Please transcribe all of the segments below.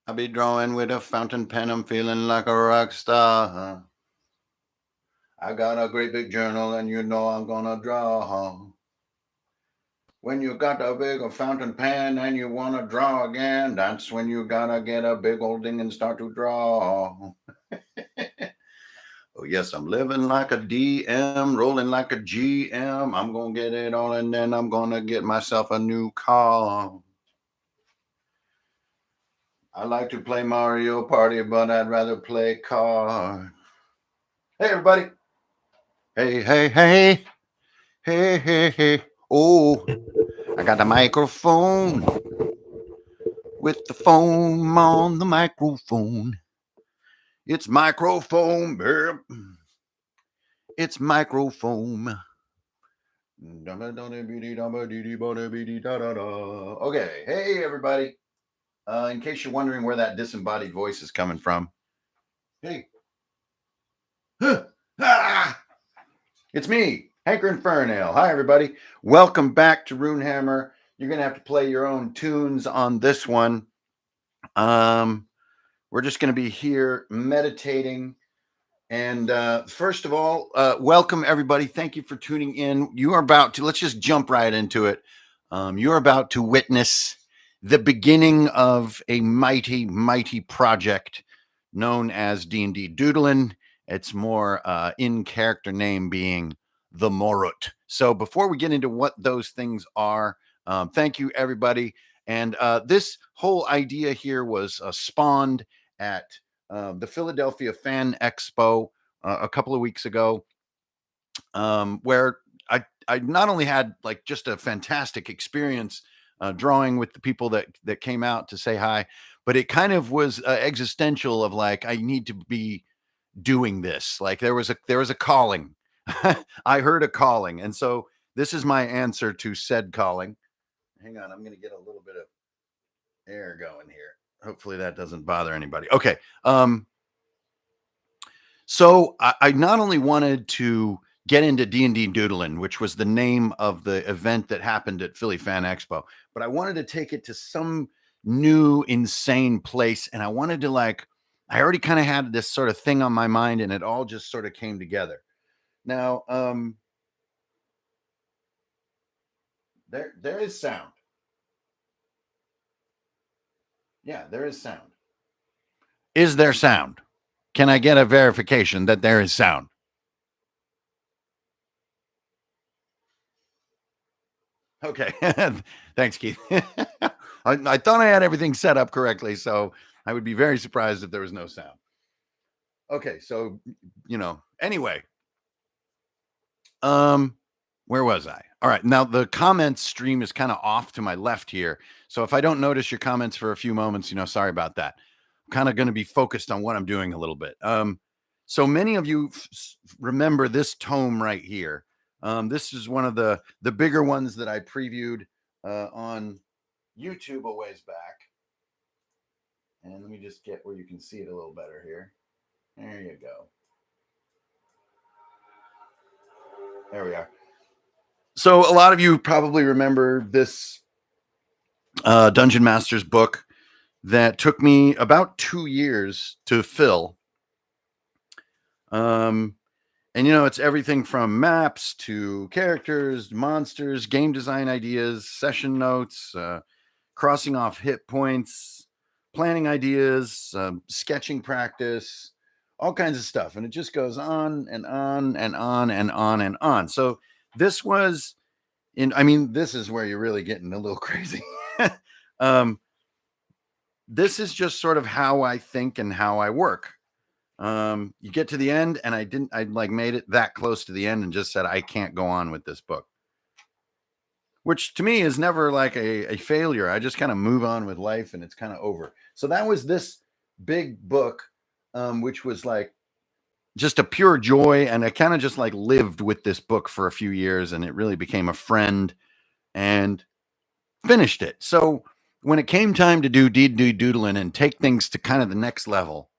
I be drawing with a fountain pen. I'm feeling like a rock star. I got a great big journal, and you know I'm gonna draw. When you got a big fountain pen and you wanna draw again, that's when you gotta get a big old thing and start to draw. Oh yes, I'm living like a DM, rolling like a GM. I'm gonna get it all, and then I'm gonna get myself a new car. I like to play Mario Party, but I'd rather play card. Hey, everybody. Hey, hey, hey. Hey, hey, hey. Oh, I got the microphone with the foam on the microphone. It's microfoam, babe. It's microfoam. Okay, hey, everybody. In case you're wondering where that disembodied voice is coming from, hey, it's me, Hanker Infernail. Hi, everybody. Welcome back to Runehammer. You're going to have to play your own tunes on this one. We're just going to be here meditating. And first of all, welcome, everybody. Thank you for tuning in. You are about to, let's just jump right into it. You're about to witness the beginning of a mighty, mighty project known as D&D Doodlin. It's more in character name being the MORUT. So before we get into what those things are, thank you, everybody. And this whole idea here was spawned at the Philadelphia Fan Expo a couple of weeks ago, where I not only had like just a fantastic experience drawing with the people that came out to say hi, but it kind of was existential of like I need to be doing this. Like there was a calling. I heard a calling, and so this is my answer to said calling. Hang on, I'm going to get a little bit of air going here. Hopefully that doesn't bother anybody. Okay. So I not only wanted to get into D&D Doodlin, which was the name of the event that happened at Philly Fan Expo, but I wanted to take it to some new insane place, and I wanted to like I already kind of had this sort of thing on my mind, and it all just sort of came together. Now, there is sound. Yeah, there is sound. Is there sound? Can I get a verification that there is sound? Okay. Thanks, Keith. I thought I had everything set up correctly, so I would be very surprised if there was no sound. Okay, so anyway, where was I? All right, now the comments stream is kind of off to my left here, so if I don't notice your comments for a few moments, sorry about that. I'm kind of going to be focused on what I'm doing a little bit. So many of you remember this tome right here. This is one of the bigger ones that I previewed on YouTube a ways back. And let me just get where you can see it a little better here. There you go. There we are. So a lot of you probably remember this Dungeon Masters book that took me about 2 years to fill. And it's everything from maps to characters, monsters, game design ideas, session notes, crossing off hit points, planning ideas, sketching practice, all kinds of stuff. And it just goes on and on and on and on and on. So this was this is where you're really getting a little crazy. This is just sort of how I think and how I work. You get to the end, and I like made it that close to the end and just said, I can't go on with this book, which to me is never like a failure. I just kind of move on with life and it's kind of over. So that was this big book, which was like just a pure joy. And I kind of just like lived with this book for a few years, and it really became a friend and finished it. So when it came time to do D&D Doodlin and take things to kind of the next level,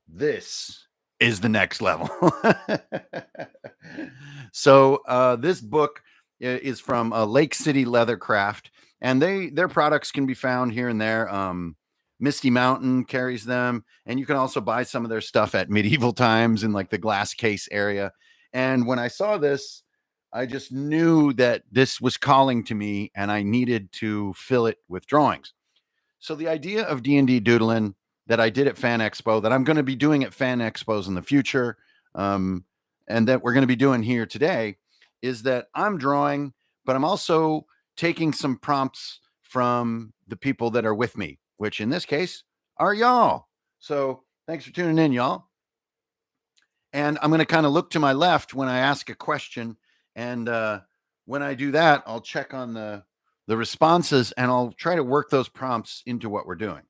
this is the next level. So this book is from Lake City Leathercraft. and their products can be found here and there. Misty Mountain carries them, and you can also buy some of their stuff at Medieval Times in like the glass case area. And when I saw this, I just knew that this was calling to me, and I needed to fill it with drawings. So the idea of D&D Doodlin that I did at Fan Expo, that I'm going to be doing at Fan Expos in the future, um, and that we're going to be doing here today, is that I'm drawing, but I'm also taking some prompts from the people that are with me, which in this case are y'all. So thanks for tuning in, y'all. And I'm going to kind of look to my left when I ask a question. And when I do that, I'll check on the responses, and I'll try to work those prompts into what we're doing.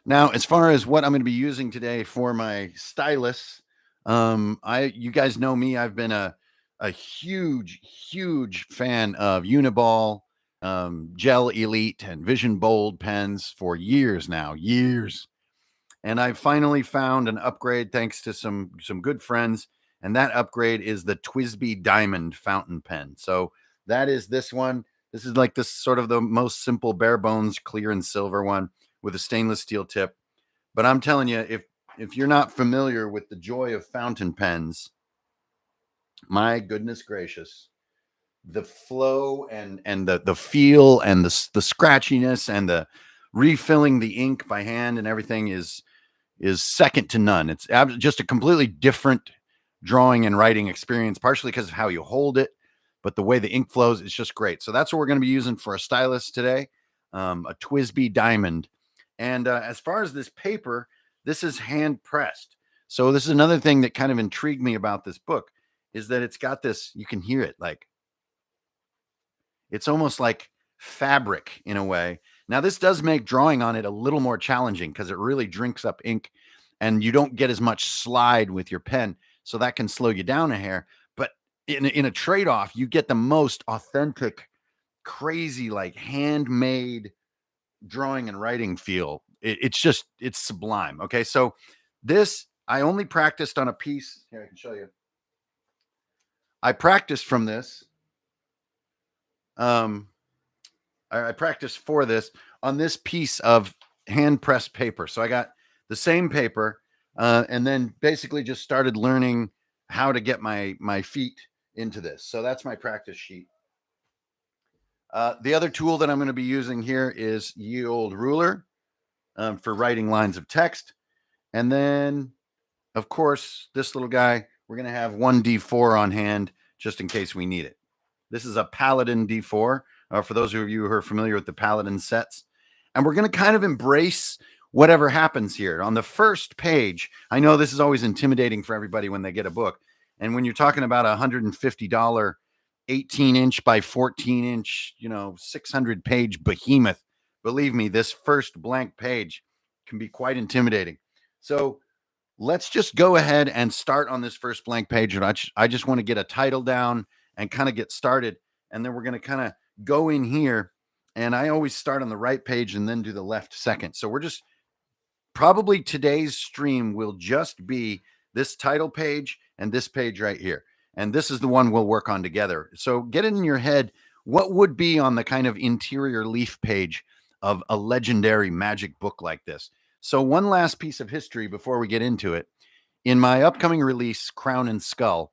Now, as far as what I'm going to be using today for my stylus, you guys know me. I've been a huge fan of Uniball, Gel Elite, and Vision Bold pens for years now, years. And I finally found an upgrade thanks to some good friends, and that upgrade is the Twisby Diamond fountain pen. So that is this one. This is like this sort of the most simple, bare bones, clear and silver one with a stainless steel tip. But I'm telling you, if you're not familiar with the joy of fountain pens, my goodness gracious, the flow and the feel and the scratchiness and the refilling the ink by hand and everything is second to none. It's just a completely different drawing and writing experience, partially because of how you hold it, but the way the ink flows is just great. So that's what we're going to be using for a stylus today, a Twisby Diamond. And as far as this paper, this is hand pressed. So this is another thing that kind of intrigued me about this book, is that it's got this, you can hear it, like it's almost like fabric in a way. Now, this does make drawing on it a little more challenging because it really drinks up ink and you don't get as much slide with your pen. So that can slow you down a hair. But in a trade off, you get the most authentic, crazy, like handmade drawing and writing feel. It's sublime. Okay. So this, I only practiced on a piece. Here, I can show you. I practiced from this. I practiced for this on this piece of hand pressed paper. So I got the same paper, and then basically just started learning how to get my feet into this. So that's my practice sheet. The other tool that I'm going to be using here is ye old ruler for writing lines of text. And then, of course, this little guy, we're going to have 1D4 on hand just in case we need it. This is a Paladin D4, for those of you who are familiar with the Paladin sets. And we're going to kind of embrace whatever happens here. On the first page, I know this is always intimidating for everybody when they get a book. And when you're talking about a $150 18-inch by 14-inch, 600-page behemoth, believe me, this first blank page can be quite intimidating. So let's just go ahead and start on this first blank page. And I just want to get a title down and kind of get started. And then we're going to kind of go in here. And I always start on the right page and then do the left second. So we're just probably today's stream will just be this title page and this page right here. And this is the one we'll work on together. So get it in your head what would be on the kind of interior leaf page of a legendary magic book like this. So one last piece of history before we get into it. In my upcoming release, Crown and Skull,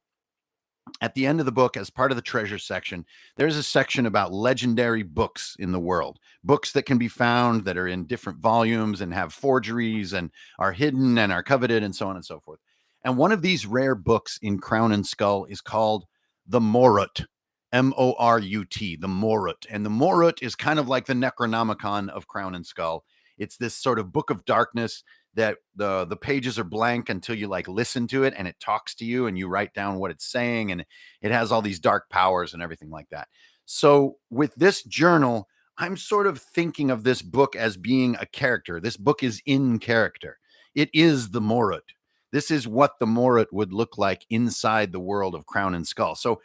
at the end of the book, as part of the treasure section, there's a section about legendary books in the world, books that can be found that are in different volumes and have forgeries and are hidden and are coveted and so on and so forth. And one of these rare books in Crown and Skull is called the MORUT, MORUT, the MORUT. And the MORUT is kind of like the Necronomicon of Crown and Skull. It's this sort of book of darkness that the pages are blank until you like listen to it and it talks to you and you write down what it's saying, and it has all these dark powers and everything like that. So with this journal, I'm sort of thinking of this book as being a character. This book is in character. It is the MORUT. This is what the MORUT would look like inside the world of Crown and Skull. So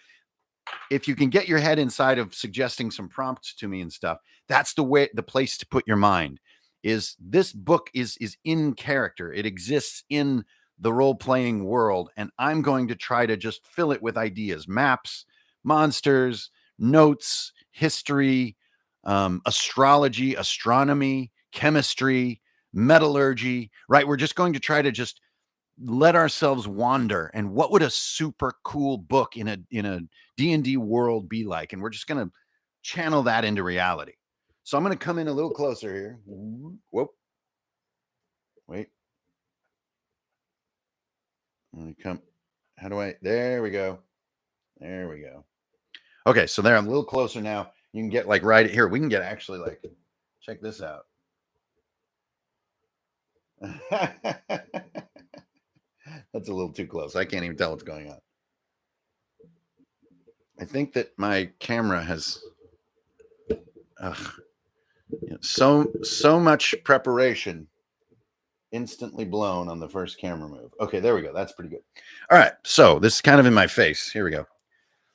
if you can get your head inside of suggesting some prompts to me and stuff, that's the place to put your mind. Is this book is in character. It exists in the role-playing world, and I'm going to try to just fill it with ideas, maps, monsters, notes, history, astrology, astronomy, chemistry, metallurgy, right? We're just going to try to just let ourselves wander. And what would a super cool book in a D&D world be like? And we're just going to channel that into reality. So I'm going to come in a little closer here. Whoop. Wait. Let me come. How do I? There we go. There we go. Okay, so there I'm a little closer now. You can get like right here. We can get actually like, check this out. That's a little too close. I can't even tell what's going on. I think that my camera has so much preparation instantly blown on the first camera move. Okay, there we go. That's pretty good. All right, so this is kind of in my face. Here we go.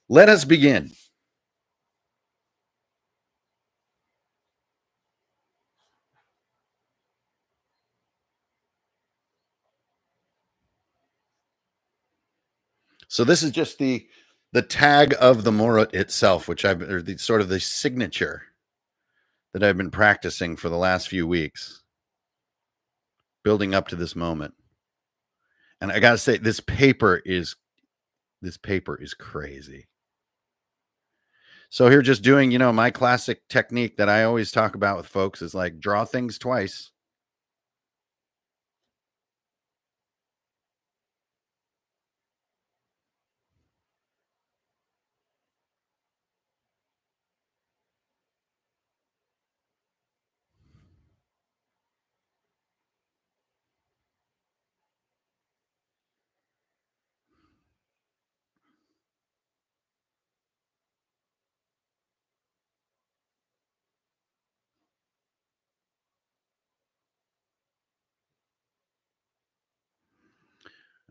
Let us begin. So this is just the tag of the MORUT itself, which or the sort of the signature that I've been practicing for the last few weeks, building up to this moment. And I gotta say, this paper is crazy. So here, just doing, my classic technique that I always talk about with folks is like draw things twice.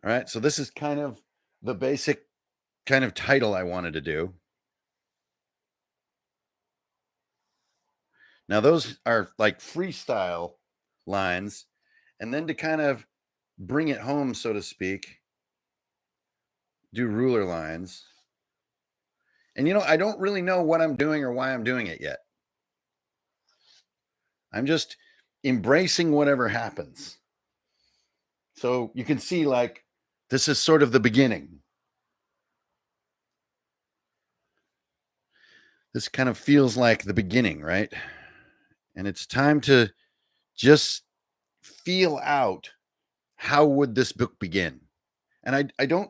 All right. So this is kind of the basic kind of title I wanted to do. Now, those are like freestyle lines. And then to kind of bring it home, so to speak, do ruler lines. And, I don't really know what I'm doing or why I'm doing it yet. I'm just embracing whatever happens. So you can see, like, this is sort of the beginning. This kind of feels like the beginning, right? And it's time to just feel out how would this book begin. And I don't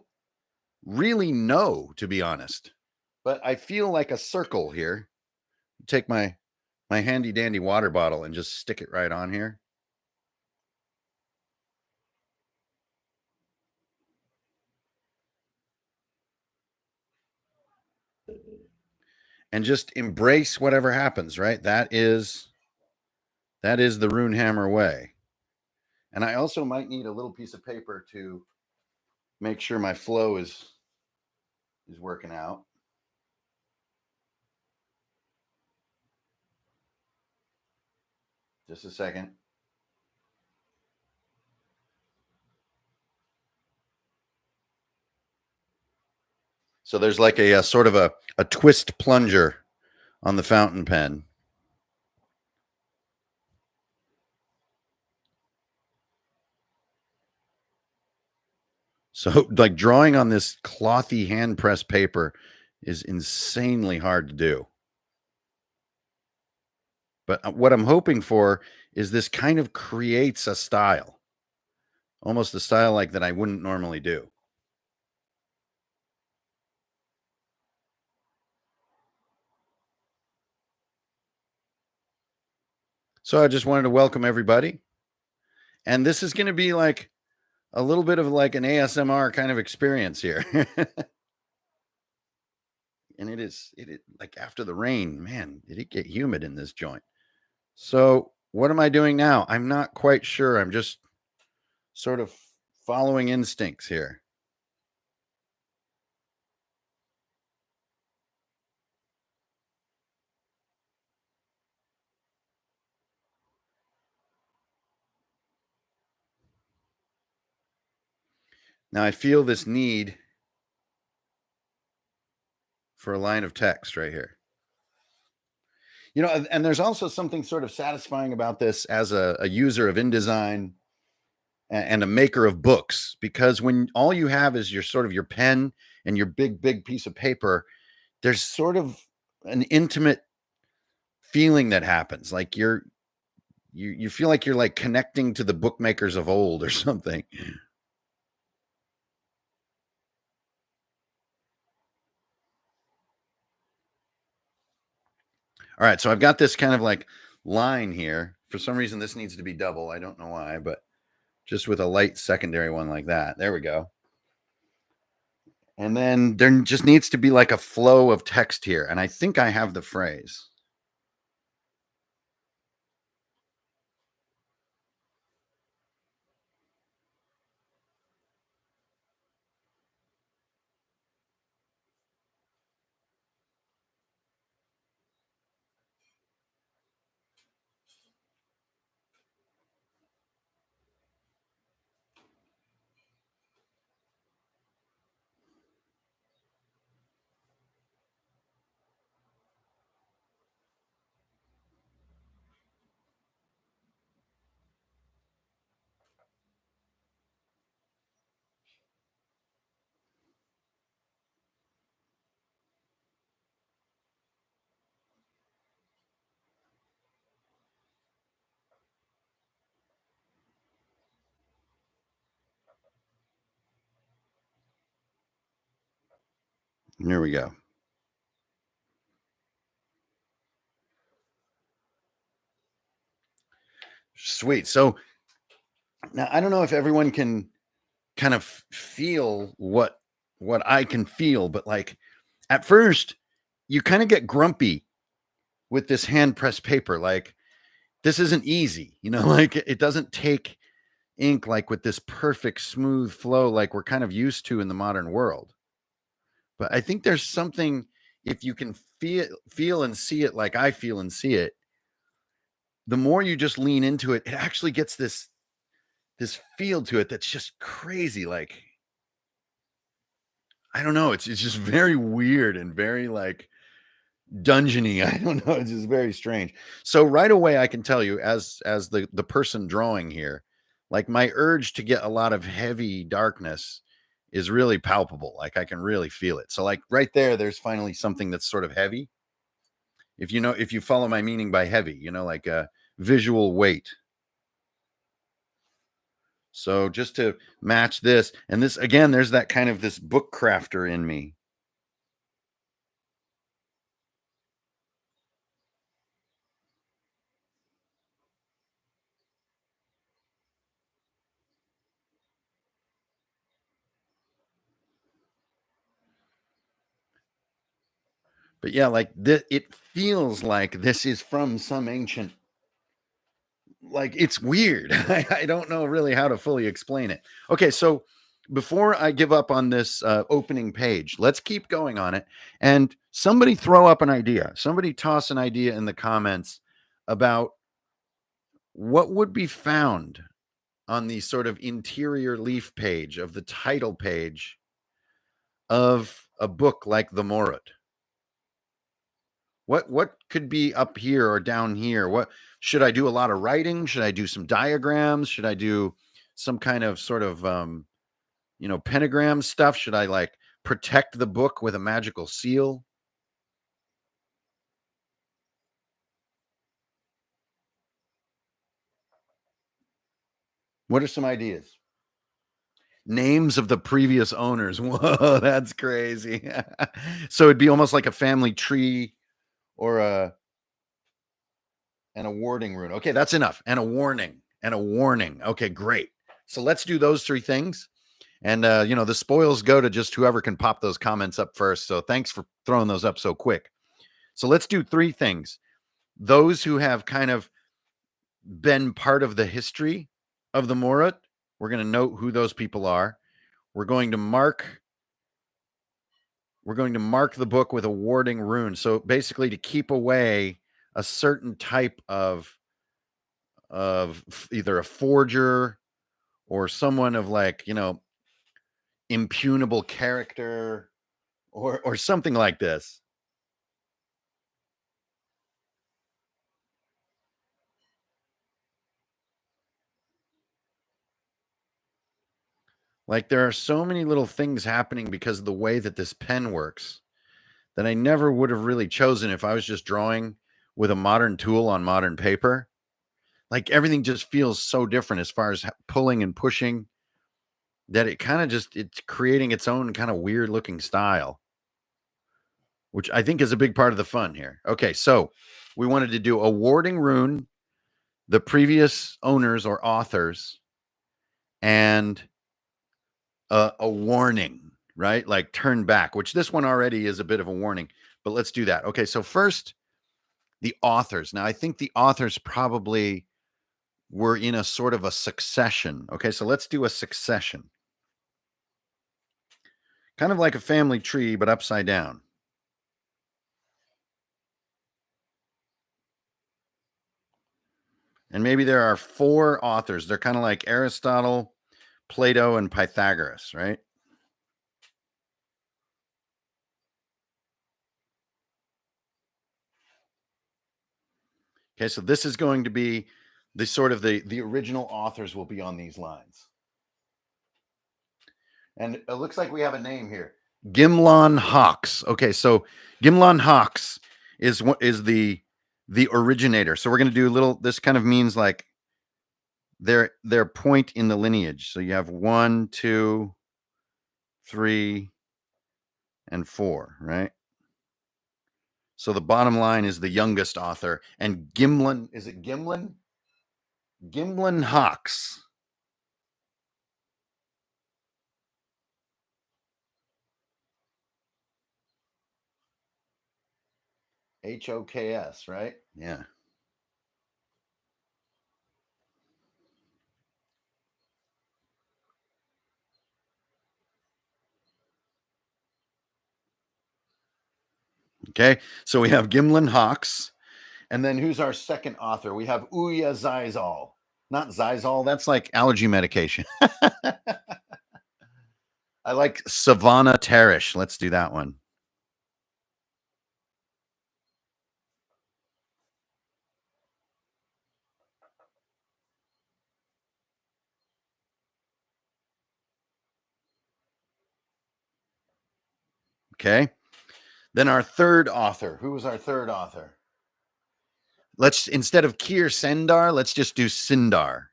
really know, to be honest, but I feel like a circle here. Take my handy dandy water bottle and just stick it right on here. And just embrace whatever happens, right? That is the Runehammer way. And I also might need a little piece of paper to make sure my flow is working out. Just a second. So there's like a sort of a twist plunger on the fountain pen. So like drawing on this clothy hand press paper is insanely hard to do. But what I'm hoping for is this kind of creates a style, almost a style like that I wouldn't normally do. So I just wanted to welcome everybody. And this is going to be like a little bit of like an ASMR kind of experience here. And it is like after the rain, man, did it get humid in this joint? So what am I doing now? I'm not quite sure. I'm just sort of following instincts here. Now I feel this need for a line of text right here. And there's also something sort of satisfying about this as a user of InDesign and a maker of books, because when all you have is your pen and your big piece of paper, there's sort of an intimate feeling that happens. Like you feel like you're like connecting to the bookmakers of old or something. All right, so I've got this kind of like line here. For some reason, this needs to be double. I don't know why, but just with a light secondary one like that. There we go. And then there just needs to be like a flow of text here. And I think I have the phrase. Here we go. Sweet. So now I don't know if everyone can kind of feel what I can feel, but like at first you kind of get grumpy with this hand pressed paper. Like this isn't easy, like it doesn't take ink like with this perfect smooth flow like we're kind of used to in the modern world. But I think there's something, if you can feel and see it like I feel and see it, the more you just lean into it, it actually gets this feel to it that's just crazy. Like I don't know, it's just very weird and very like dungeony. I don't know, it's just very strange. So right away I can tell you, as the person drawing here, like my urge to get a lot of heavy darkness is really palpable. Like I can really feel it. So like right there's finally something that's sort of heavy. If you follow my meaning by heavy, like a visual weight. So just to match this, and this again, there's that kind of this book crafter in me. But yeah, like it feels like this is from some ancient, like it's weird. I don't know really how to fully explain it. Okay, so before I give up on this opening page, let's keep going on it. And somebody throw up an idea. Somebody toss an idea in the comments about what would be found on the sort of interior leaf page of the title page of a book like the MORUT. What could be up here or down here? What should I do? A lot of writing? Should I do some diagrams? Should I do some kind of sort of pentagram stuff? Should I like protect the book with a magical seal? What are some ideas? Names of the previous owners. Whoa, that's crazy. So it'd be almost like a family tree or an awarding rune. Okay, that's enough. And a warning. And a warning. Okay, great. So let's do those three things. And the spoils go to just whoever can pop those comments up first. So thanks for throwing those up so quick. So let's do three things. Those who have kind of been part of the history of the MORUT, we're going to note who those people are. We're going to mark the book with a warding rune. So basically to keep away a certain type of either a forger or someone of like, impugnable character or something like this. Like there are so many little things happening because of the way that this pen works that I never would have really chosen if I was just drawing with a modern tool on modern paper. Like everything just feels so different as far as pulling and pushing that it kind of just it's creating its own kind of weird looking style, which I think is a big part of the fun here. Okay, so we wanted to do awarding rune, the previous owners or authors, and a warning, right? Like turn back, which this one already is a bit of a warning, but let's do that. Okay, so first, the authors. Now, I think the authors probably were in a sort of a succession. Okay, so let's do a succession. Kind of like a family tree, but upside down. And maybe there are 4 authors. They're kind of like Aristotle, Plato, and Pythagoras, right? Okay, so this is going to be the sort of the original authors will be on these lines. And it looks like we have a name here. Gimlon Hawks. Okay, so Gimlon Hawks is what is the originator. So we're going to do a little this kind of means like their point in the lineage. So you have 1, 2, 3, and 4, right? So the bottom line is the youngest author. And Gimlin, is it Gimlin? Gimlin Hawks. HOKS, right? Yeah. Okay. So we have Gimlin Hawks. And then who's our second author? We have Uya Zizal. Not Zizal, that's like allergy medication. I like Savannah Tarish. Let's do that one. Okay. Then our third author. Who was our third author? Let's instead of Keir Sendar, let's just do Sindar.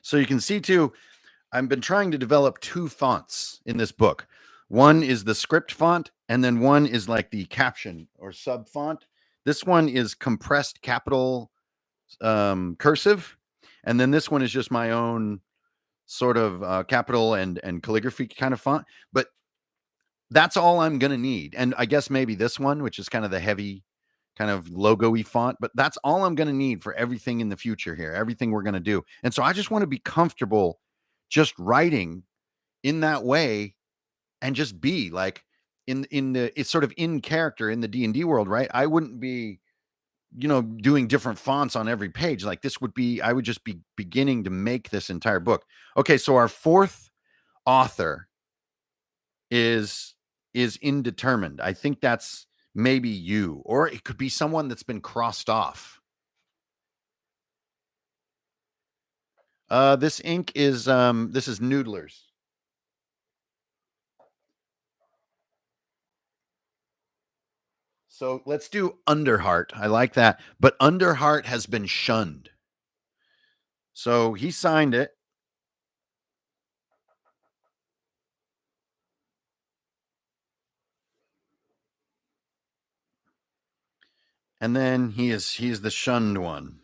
So you can see too, I've been trying to develop 2 fonts in this book. One is the script font, and then one is like the caption or sub font. This one is compressed capital cursive, and then this one is just my own sort of capital and calligraphy kind of font. But that's all I'm gonna need, and I guess maybe this one, which is kind of the heavy, kind of logo-y font. But that's all I'm gonna need for everything in the future here, everything we're gonna do. And so I just want to be comfortable just writing in that way and just be like in the it's sort of in character in the D&D world, right? I wouldn't be doing different fonts on every page. Like this would be, I would just be beginning to make this entire book. Okay, so our fourth author is indeterminate. I think that's maybe you, or it could be someone that's been crossed off. This ink is this is Noodlers. So let's do Underheart. I like that. But Underheart has been shunned. So he signed it. And then he's the shunned one.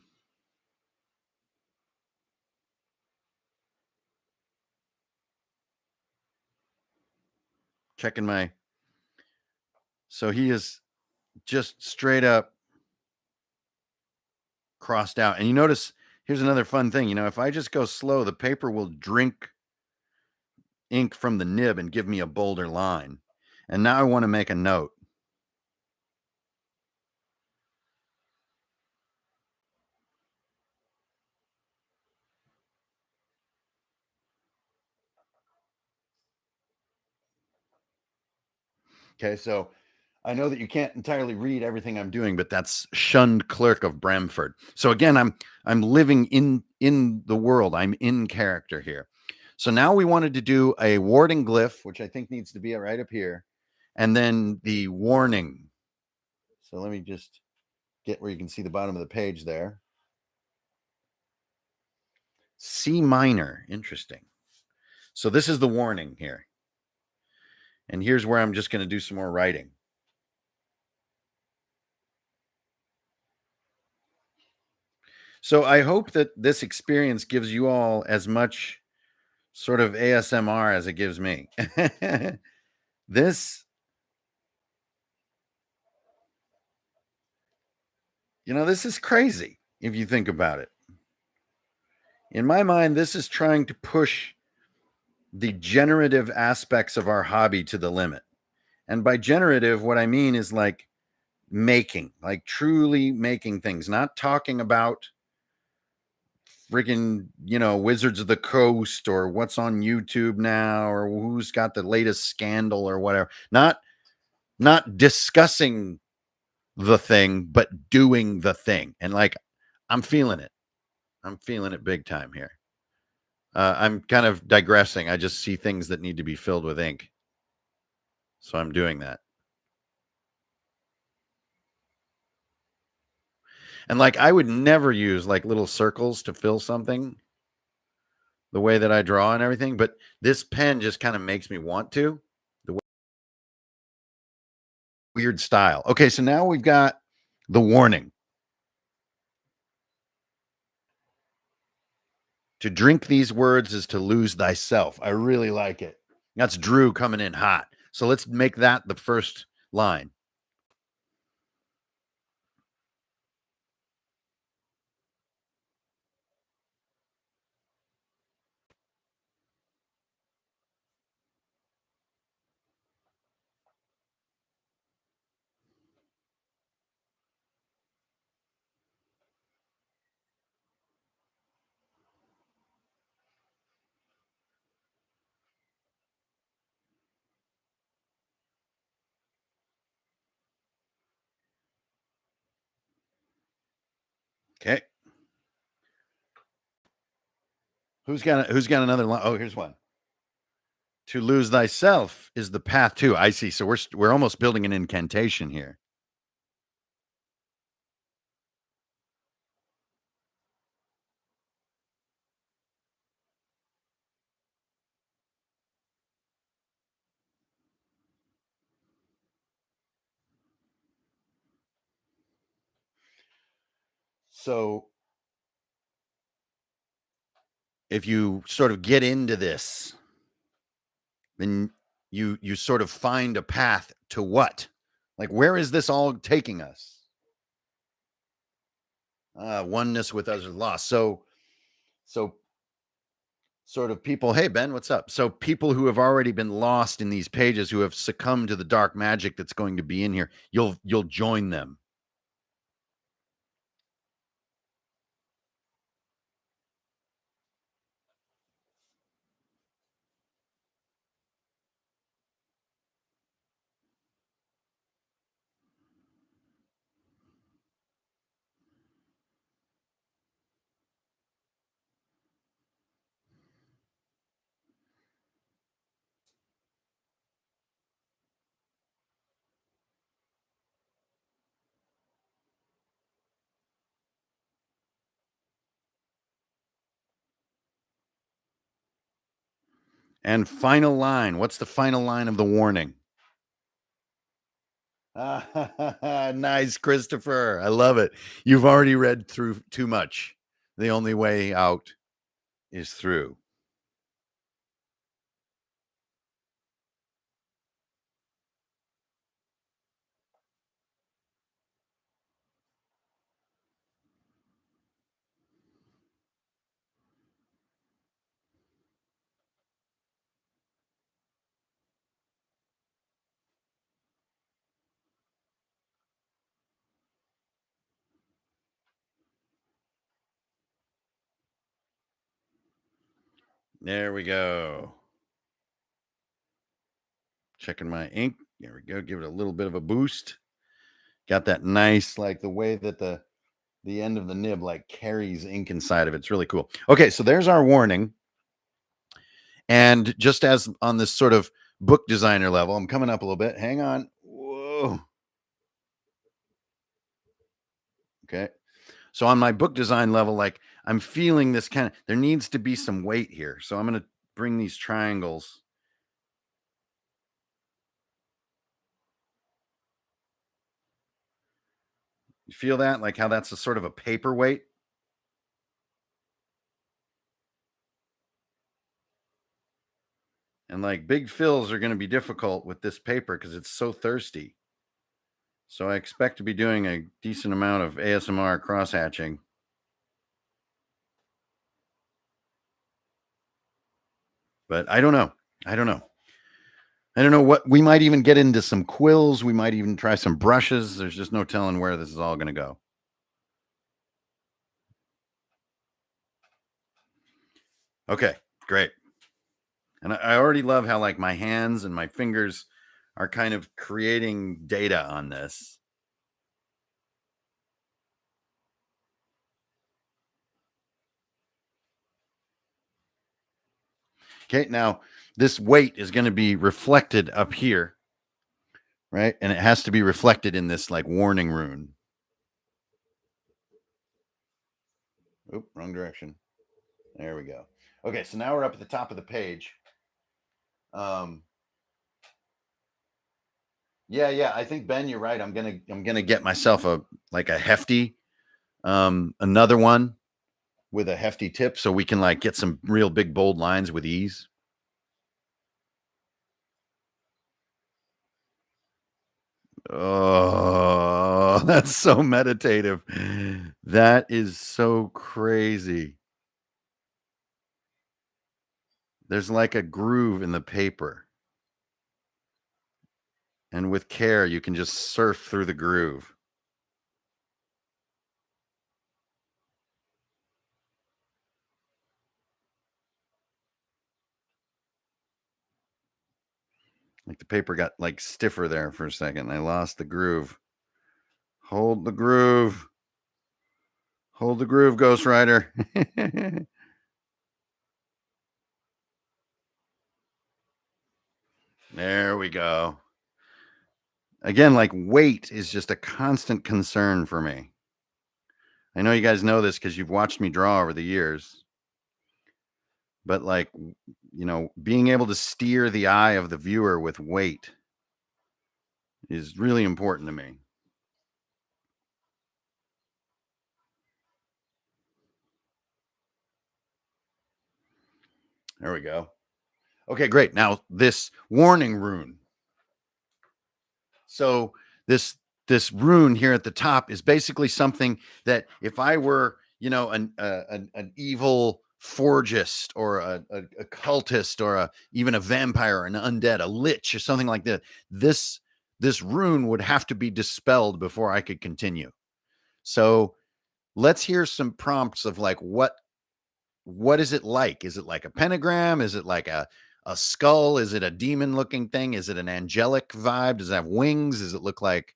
Checking my. So he is just straight up crossed out. And you notice here's another fun thing. If I just go slow, the paper will drink ink from the nib and give me a bolder line. And now I want to make a note. Okay, so I know that you can't entirely read everything I'm doing, but that's shunned clerk of Bramford. So again, I'm living in the world. I'm in character here. So now we wanted to do a warding glyph, which I think needs to be right up here, and then the warning. So let me just get where you can see the bottom of the page there. C minor, interesting. So this is the warning here. And here's where I'm just going to do some more writing. So I hope that this experience gives you all as much sort of ASMR as it gives me. This, this is crazy if you think about it. In my mind, this is trying to push the generative aspects of our hobby to the limit. And by generative, what I mean is like making, like truly making things, not talking about freaking, Wizards of the Coast or what's on YouTube now or who's got the latest scandal or whatever. Not discussing the thing, but doing the thing. And like, I'm feeling it. I'm feeling it big time here. I'm kind of digressing. I just see things that need to be filled with ink. So I'm doing that. And like, I would never use like little circles to fill something the way that I draw and everything. But this pen just kind of makes me want to. The weird style. Okay. So now we've got the warning. To drink these words is to lose thyself. I really like it. That's Drew coming in hot. So let's make that the first line. Okay. Who's got another line? Oh, here's one. To lose thyself is the path to. I see. So we're almost building an incantation here. So if you sort of get into this, then you sort of find a path to what? Like, where is this all taking us? Oneness with others lost. So sort of people, hey Ben, what's up? So people who have already been lost in these pages, who have succumbed to the dark magic that's going to be in here, you'll join them. And final line. What's the final line of the warning? Nice, Christopher. I love it. You've already read through too much. The only way out is through. There we go. Checking my ink. There we go. Give it a little bit of a boost. Got that nice, like the way that the end of the nib like carries ink inside of it. It's really cool. Okay, so there's our warning. And just as on this sort of book designer level, I'm coming up a little bit. Hang on. Whoa. Okay. So on my book design level, like I'm feeling this kind of, there needs to be some weight here. So I'm going to bring these triangles. You feel that? Like how that's a sort of a paperweight? And like big fills are going to be difficult with this paper because it's so thirsty. So I expect to be doing a decent amount of ASMR cross hatching. But I don't know. I don't know. I don't know what we might even get into some quills. We might even try some brushes. There's just no telling where this is all going to go. Okay, great. And I already love how like my hands and my fingers are kind of creating data on this. Okay, now this weight is going to be reflected up here, right? And it has to be reflected in this like warning rune. Oop, wrong direction. There we go. Okay, so now we're up at the top of the page. Yeah, I think Ben, you're right. I'm gonna get myself a like a hefty, another one with a hefty tip, so we can like get some real big bold lines with ease. Oh, that's so meditative. That is so crazy. There's like a groove in the paper. And with care, you can just surf through the groove. Like the paper got like stiffer there for a second. I lost the groove. Hold the groove. Hold the groove, Ghost Rider. There we go. Again, like weight is just a constant concern for me. I know you guys know this because you've watched me draw over the years, but like, being able to steer the eye of the viewer with weight is really important to me. There we go. Okay, great. Now this warning rune. So this rune here at the top is basically something that if I were, an evil forgist or a cultist or even a vampire, an undead, a lich or something like that, this rune would have to be dispelled before I could continue. So let's hear some prompts of like what is it like? Is it like a pentagram? Is it like a skull? Is it a demon looking thing? Is it an angelic vibe? Does it have wings? Does it look like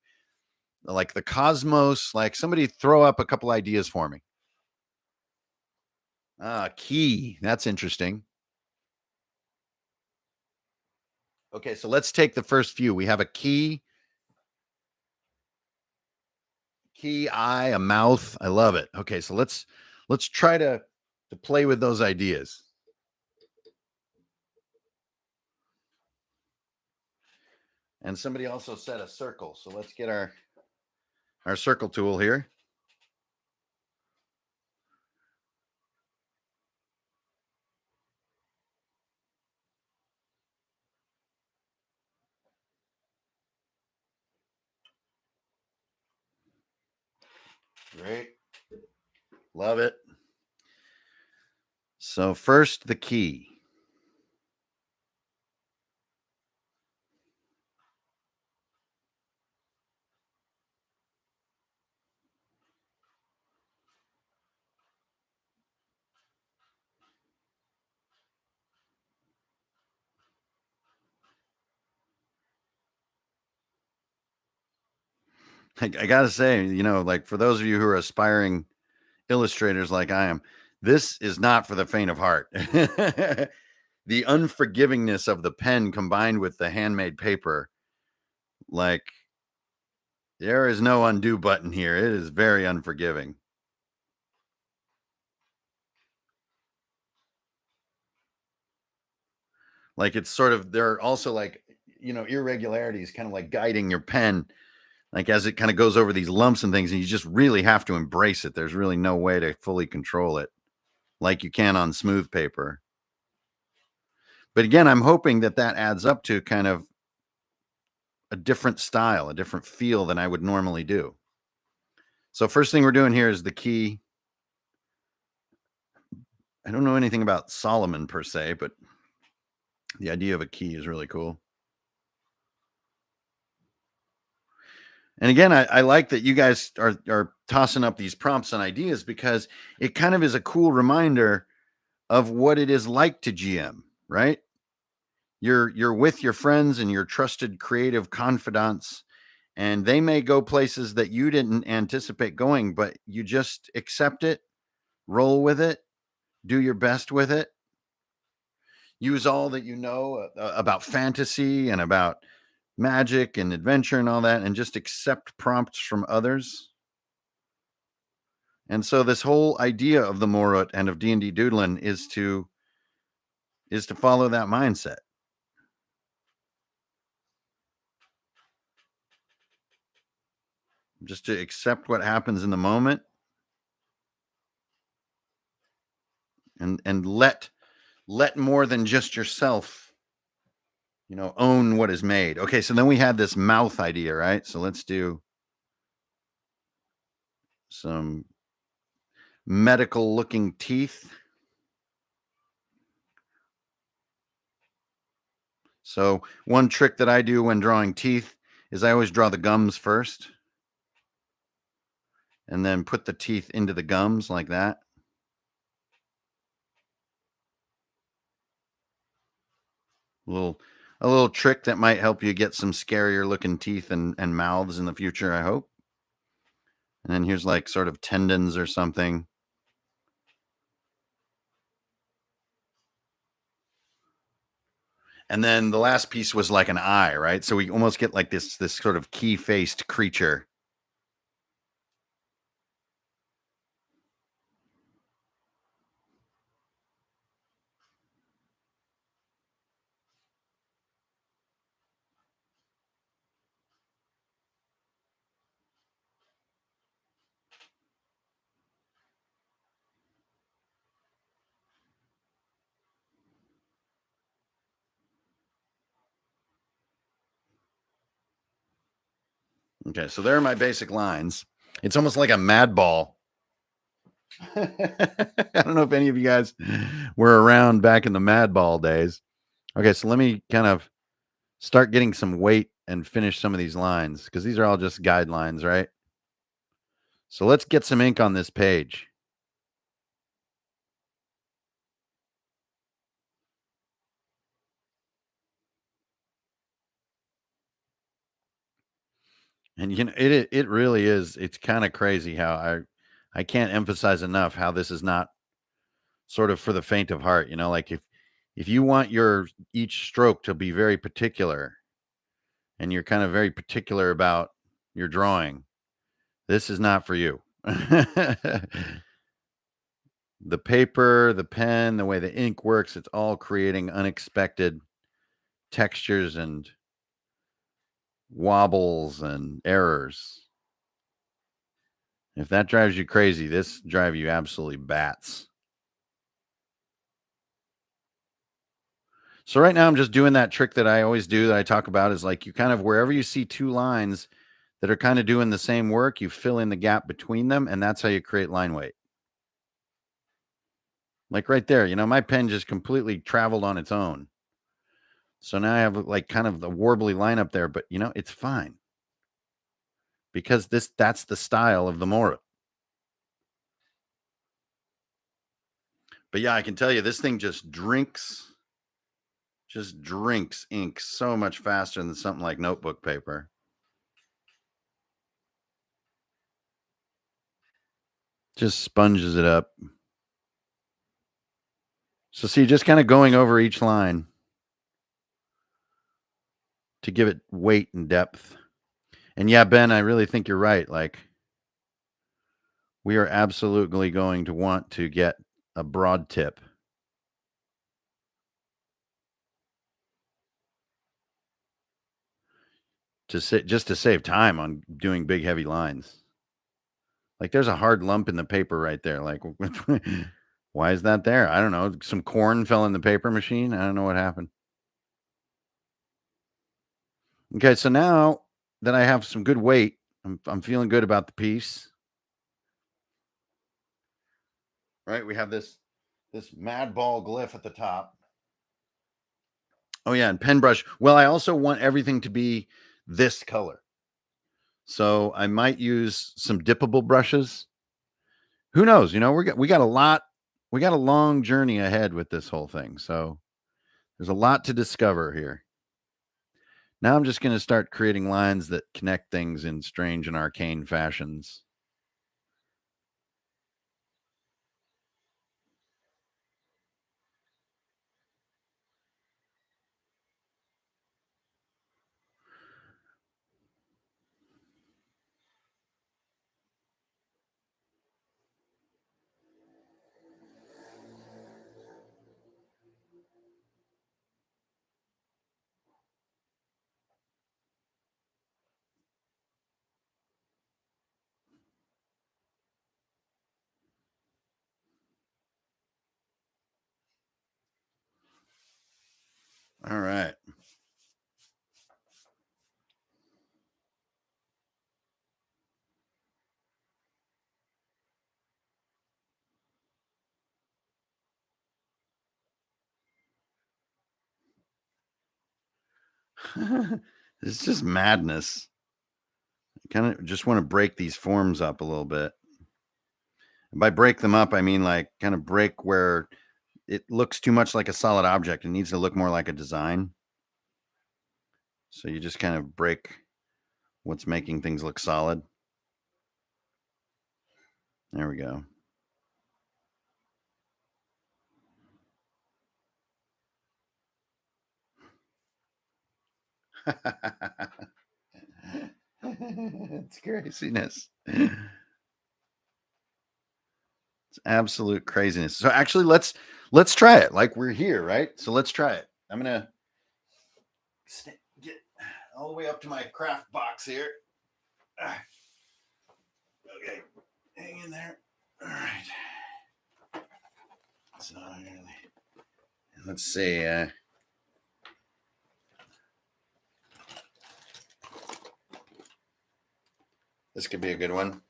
the cosmos? Like somebody throw up a couple ideas for me. Key. That's interesting. Okay, so let's take the first few. We have a key eye, a mouth. I love it. Okay, so let's try to play with those ideas. And somebody also said a circle. So let's get our circle tool here. Great. Love it. So first the key. I gotta say, like for those of you who are aspiring illustrators like I am, this is not for the faint of heart. The unforgivingness of the pen combined with the handmade paper, like there is no undo button here. It is very unforgiving. Like it's sort of, there are also like, irregularities kind of like guiding your pen, like as it kind of goes over these lumps and things, and you just really have to embrace it. There's really no way to fully control it like you can on smooth paper. But again, I'm hoping that adds up to kind of a different style, a different feel than I would normally do. So first thing we're doing here is the key. I don't know anything about Solomon per se, but the idea of a key is really cool. And again, I like that you guys are tossing up these prompts and ideas, because it kind of is a cool reminder of what it is like to GM, right? You're with your friends and your trusted creative confidants, and they may go places that you didn't anticipate going, but you just accept it, roll with it, do your best with it, use all that you know about fantasy and about magic and adventure and all that, and just accept prompts from others. And so this whole idea of the MORUT and of D&D Doodlin is to follow that mindset. Just to accept what happens in the moment, and let more than just yourself, own what is made. Okay, so then we had this mouth idea, right? So let's do some medical looking teeth. So one trick that I do when drawing teeth is I always draw the gums first, and then put the teeth into the gums like that. A little trick that might help you get some scarier looking teeth and mouths in the future, I hope. And then here's like sort of tendons or something. And then the last piece was like an eye, right? So we almost get like this sort of key-faced creature. Okay, so there are my basic lines. It's almost like a mad ball. I don't know if any of you guys were around back in the mad ball days. Okay, so let me kind of start getting some weight and finish some of these lines, because these are all just guidelines, right? So let's get some ink on this page. And it really is. It's kind of crazy how I can't emphasize enough how this is not sort of for the faint of heart. Like if you want your each stroke to be very particular, and you're kind of very particular about your drawing, this is not for you. The paper, the pen, the way the ink works, it's all creating unexpected textures and wobbles and errors. If that drives you crazy, this drive you absolutely bats. So right now I'm just doing that trick that I always do, that I talk about, is like you kind of, wherever you see two lines that are kind of doing the same work, you fill in the gap between them, and that's how you create line weight. Like right there, my pen just completely traveled on its own. So now I have like kind of the warbly line up there, but it's fine, because that's the style of the MORUT. But yeah, I can tell you this thing just drinks ink so much faster than something like notebook paper. Just sponges it up. So see, just kind of going over each line to give it weight and depth. And yeah, Ben, I really think you're right. Like, we are absolutely going to want to get a broad tip. Just to save time on doing big, heavy lines. Like, there's a hard lump in the paper right there. Like, why is that there? I don't know. Some corn fell in the paper machine. I don't know what happened. Okay, so now that I have some good weight, I'm feeling good about the piece. Right, we have this mad ball glyph at the top. Oh yeah, and pen brush. Well, I also want everything to be this color. So I might use some dippable brushes. Who knows? You know, we got a long journey ahead with this whole thing. So there's a lot to discover here. Now I'm just going to start creating lines that connect things in strange and arcane fashions. All right. It's just madness. I kind of just want to break these forms up a little bit. And by break them up, I mean like kind of break where it looks too much like a solid object. It needs to look more like a design. So you just kind of break what's making things look solid. There we go. It's craziness. It's absolute craziness. So actually let's try it. Like, we're here, right? So let's try it. I'm gonna get all the way up to my craft box here. Okay, hang in there. All right. So let's see. This could be a good one.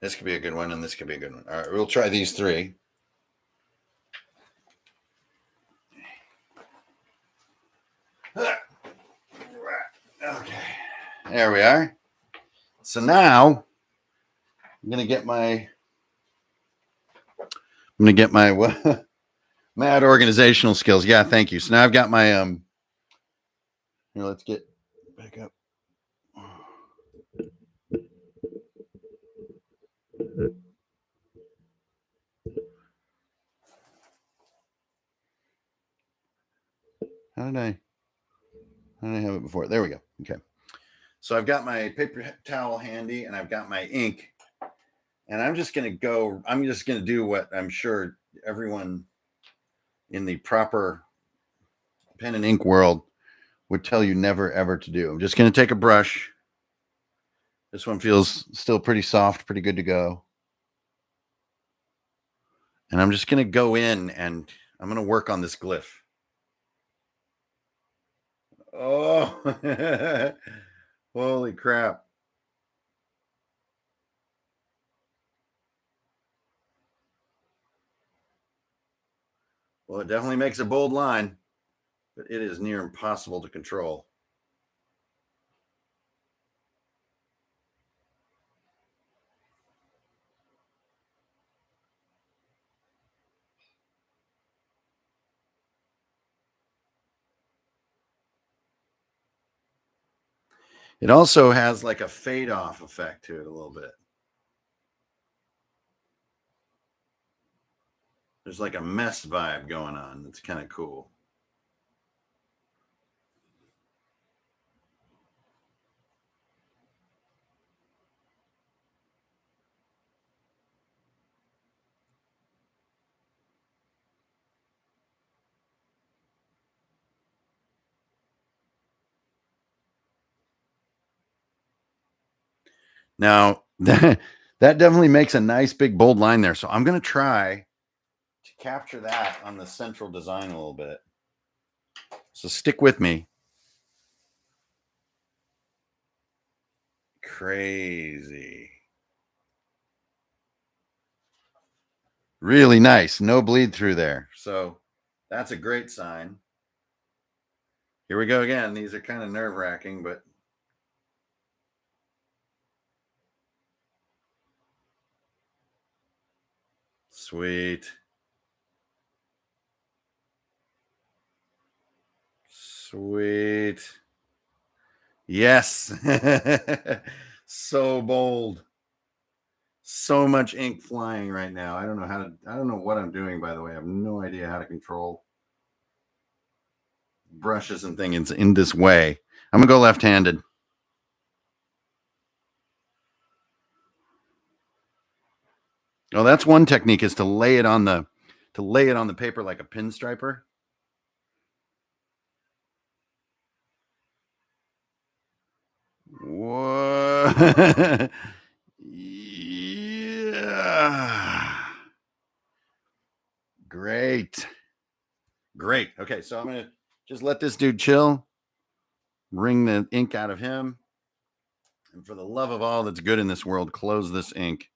This could be a good one, and this could be a good one. All right, we'll try these three. Okay, there we are. So now I'm gonna get my mad organizational skills. Yeah, thank you. So now I've got my here, let's get back up. How did I have it before? There we go. Okay. So I've got my paper towel handy and I've got my ink. And I'm just gonna do what I'm sure everyone in the proper pen and ink world would tell you never ever to do. I'm just gonna take a brush. This one feels still pretty soft, pretty good to go. And I'm just gonna go in and I'm gonna work on this glyph. Oh, holy crap. Well, it definitely makes a bold line, but it is near impossible to control. It also has like a fade off effect to it a little bit. There's like a mess vibe going on. That's kind of cool. Now, that definitely makes a nice big bold line there. So I'm going to try to capture that on the central design a little bit. So stick with me. Crazy. Really nice. No bleed through there. So that's a great sign. Here we go again. These are kind of nerve-wracking, but sweet. Sweet. Yes. So bold. So much ink flying right now. I don't know what I'm doing, by the way. I have no idea how to control brushes and things in this way. I'm gonna go left-handed. Oh, that's one technique, is to lay it on the paper like a pinstriper. Whoa. Yeah. Great. Okay, so I'm gonna just let this dude chill, wring the ink out of him, and for the love of all that's good in this world, close this ink.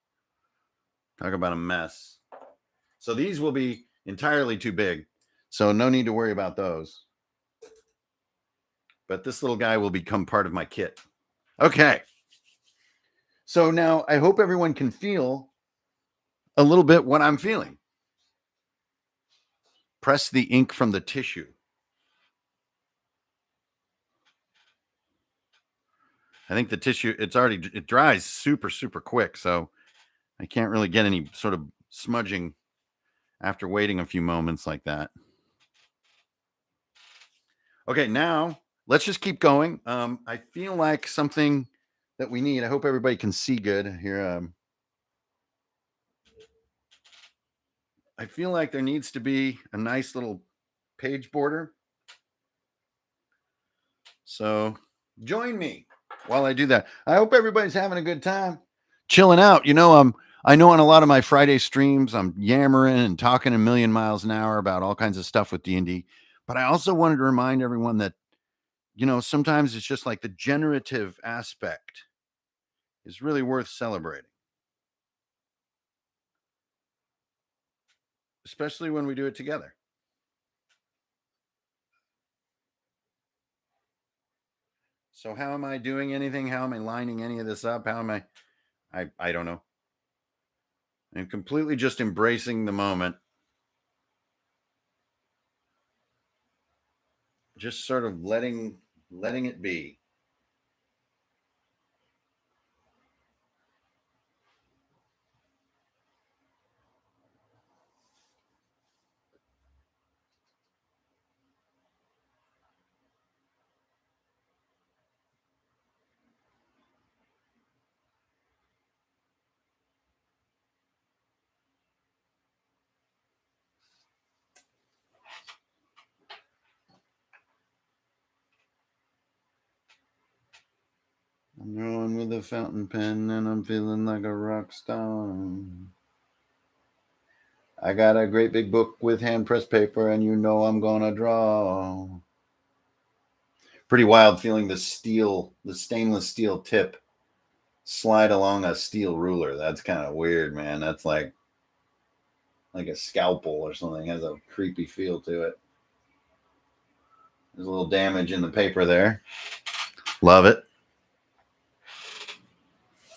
Talk about a mess. So these will be entirely too big, so no need to worry about those. But this little guy will become part of my kit. Okay. So now I hope everyone can feel a little bit what I'm feeling. Press the ink from the tissue. I think the tissue, it dries super, super quick. So I can't really get any sort of smudging after waiting a few moments like that. Okay, now let's just keep going. I feel like something that we need, I hope everybody can see good here. I feel like there needs to be a nice little page border. So join me while I do that. I hope everybody's having a good time, chilling out. I know on a lot of my Friday streams, I'm yammering and talking a million miles an hour about all kinds of stuff with D&D. But I also wanted to remind everyone that, sometimes it's just like the generative aspect is really worth celebrating, especially when we do it together. So how am I doing anything? How am I lining any of this up? How am I don't know. I'm completely just embracing the moment. Just sort of letting it be. I'm drawing with a fountain pen and I'm feeling like a rock star. I got a great big book with hand pressed paper and I'm gonna draw. Pretty wild feeling the stainless steel tip slide along a steel ruler. That's kind of weird, man. That's like a scalpel or something. It has a creepy feel to it. There's a little damage in the paper there. Love it.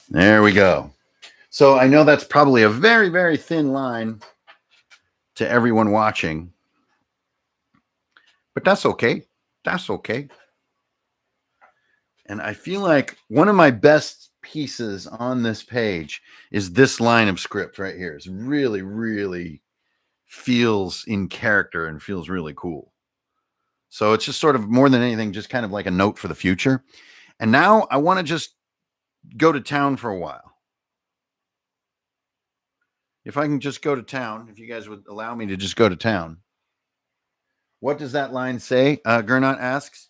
There we go. So I know that's probably a very, very thin line to everyone watching, but that's okay. That's okay. And I feel like one of my best pieces on this page is this line of script right here. It's really, really feels in character and feels really cool. So it's just sort of more than anything, just kind of like a note for the future. And now I want to just go to town for a while. If I can just go to town, if you guys would allow me to just go to town. What does that line say? Gernot asks.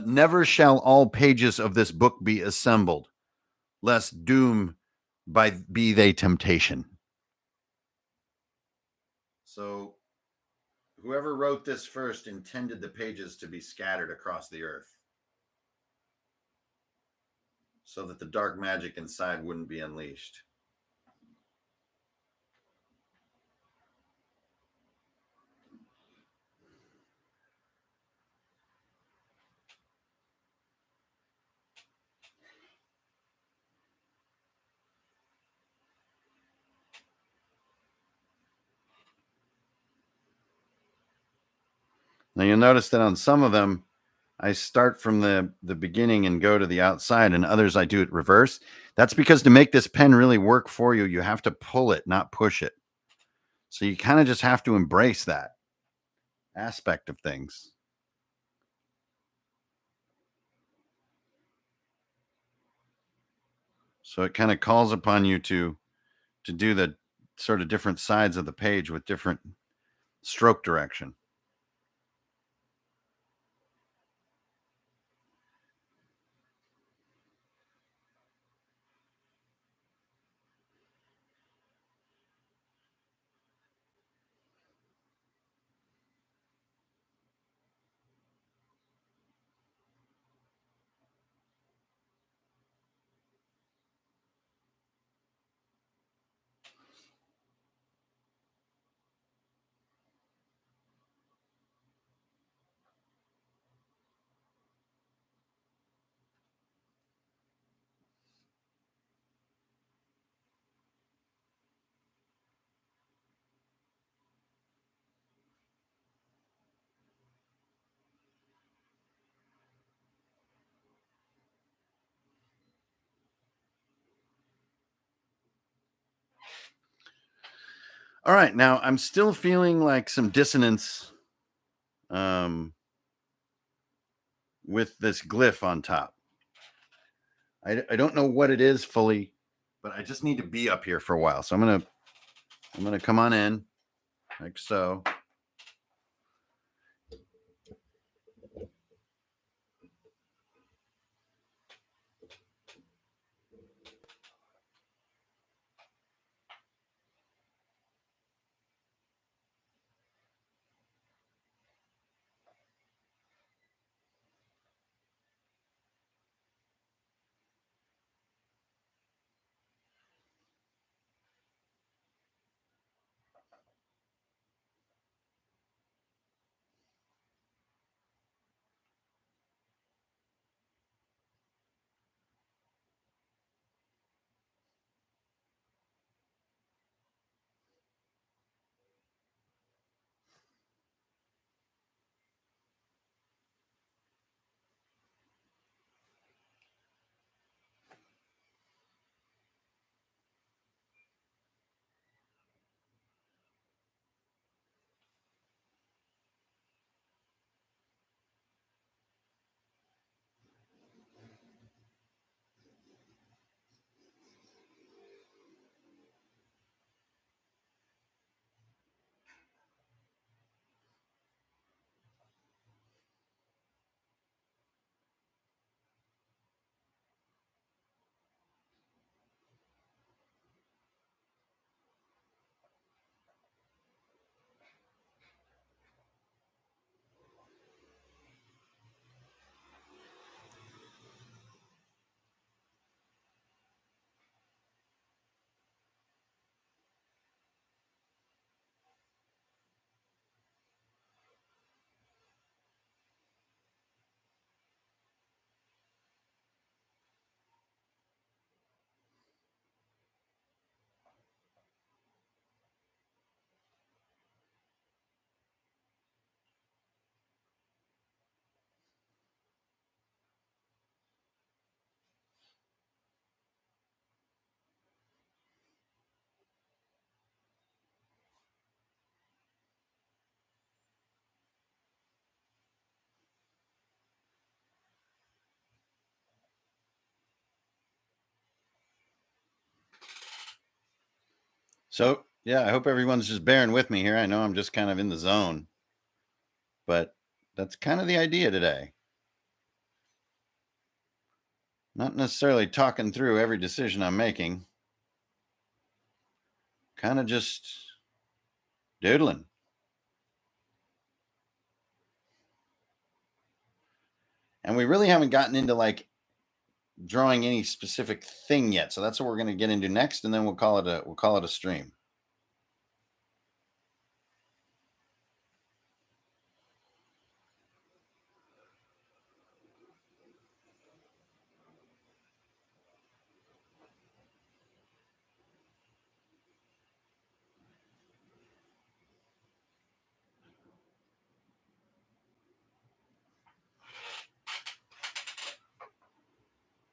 Never shall all pages of this book be assembled, lest doom be they temptation. So whoever wrote this first intended the pages to be scattered across the earth so that the dark magic inside wouldn't be unleashed. Now you'll notice that on some of them, I start from the beginning and go to the outside, and others I do it reverse. That's because to make this pen really work for you, you have to pull it, not push it. So you kind of just have to embrace that aspect of things. So it kind of calls upon you to do the sort of different sides of the page with different stroke direction. All right, now I'm still feeling like some dissonance um, with this glyph on top. I don't know what it is fully, but I just need to be up here for a while. So I'm gonna come on in like so. So, yeah, I hope everyone's just bearing with me here. I know I'm just kind of in the zone, but that's kind of the idea today. Not necessarily talking through every decision I'm making, kind of just doodling. And we really haven't gotten into like drawing any specific thing yet. So that's what we're going to get into next, and then we'll call it a stream.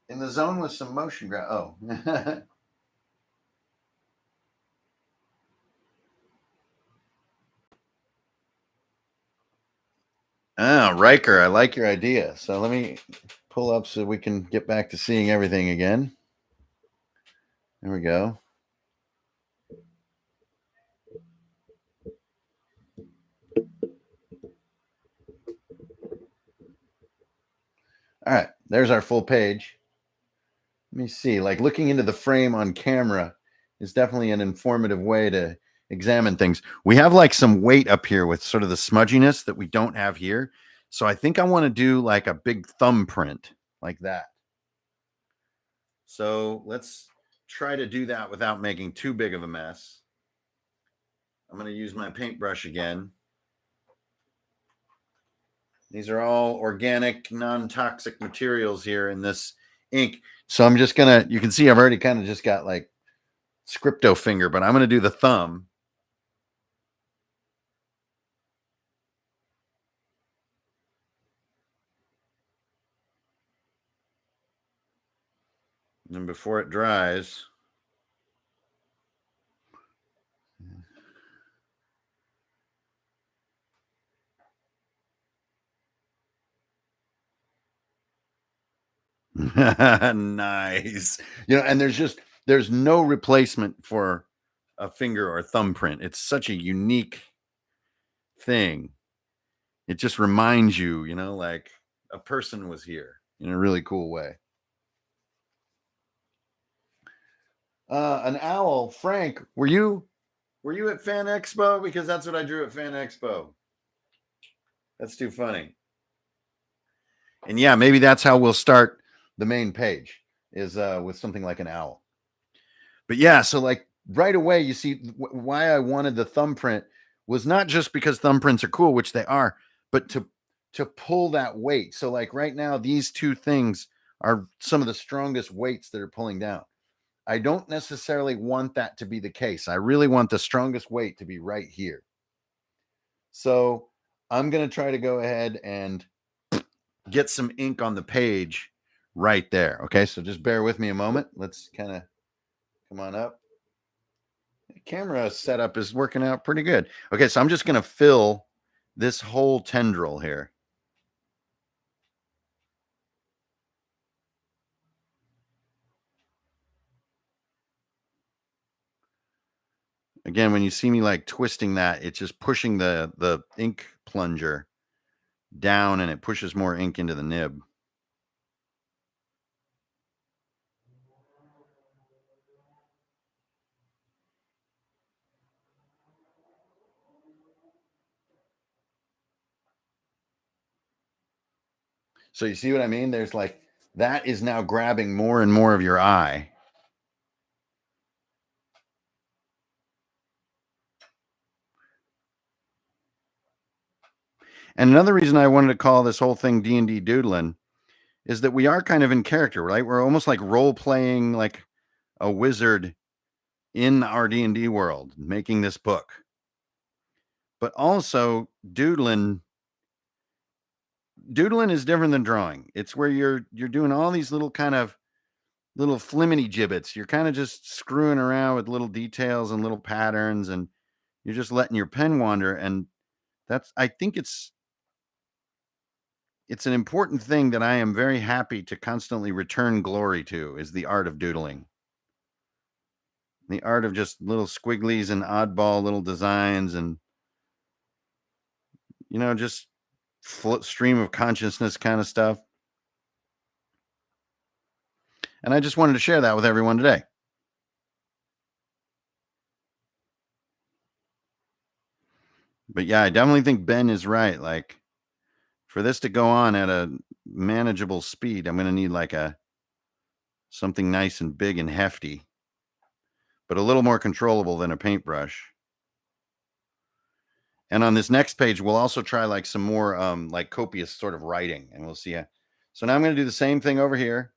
In the zone with some motion graph. Oh. Ah, Riker, I like your idea. So let me pull up so we can get back to seeing everything again. There we go. All right, there's our full page. Let me see. Like looking into the frame on camera is definitely an informative way to examine things. We have like some weight up here with sort of the smudginess that we don't have here. So I think I want to do like a big thumbprint like that. So let's try to do that without making too big of a mess. I'm going to use my paintbrush again. These are all organic, non-toxic materials here in this ink. So I'm just going to, you can see I've already kind of just got like scripto finger, but I'm going to do the thumb. And before it dries, nice. You know, and there's no replacement for a finger or thumbprint. It's such a unique thing. It just reminds you, you know, like a person was here in a really cool way. An owl, Frank. Were you at Fan Expo? Because that's what I drew at Fan Expo. That's too funny. And yeah, maybe that's how we'll start the main page is with something like an owl. But yeah, so like right away, you see why I wanted the thumbprint was not just because thumbprints are cool, which they are, but to pull that weight. So like right now, these two things are some of the strongest weights that are pulling down. I don't necessarily want that to be the case. I really want the strongest weight to be right here. So I'm going to try to go ahead and get some ink on the page right there. Okay, so just bear with me a moment. Let's kind of come on up. The camera setup is working out pretty good. Okay, so I'm just going to fill this whole tendril here. Again, when you see me like twisting that, it's just pushing the ink plunger down and it pushes more ink into the nib. So you see what I mean? There's like that is now grabbing more and more of your eye. And another reason I wanted to call this whole thing D&D Doodlin is that we are kind of in character, right? We're almost like role playing like a wizard in our D&D world, making this book. But also doodling is different than drawing. It's where you're doing all these little kind of little flimity gibbets. You're kind of just screwing around with little details and little patterns, and you're just letting your pen wander. And that's, I think it's an important thing that I am very happy to constantly return glory to is the art of doodling. The art of just little squigglies and oddball little designs and, just stream of consciousness kind of stuff. And I just wanted to share that with everyone today. But yeah, I definitely think Ben is right. Like, for this to go on at a manageable speed, I'm going to need like something nice and big and hefty, but a little more controllable than a paintbrush. And on this next page, we'll also try like some more like copious sort of writing, and we'll see. So now I'm going to do the same thing over here.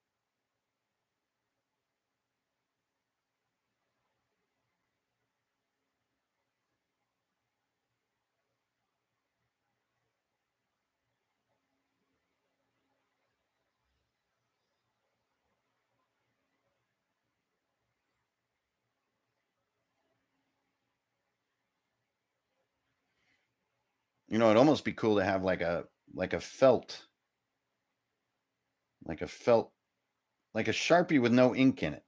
It'd almost be cool to have like a felt, like a Sharpie with no ink in it.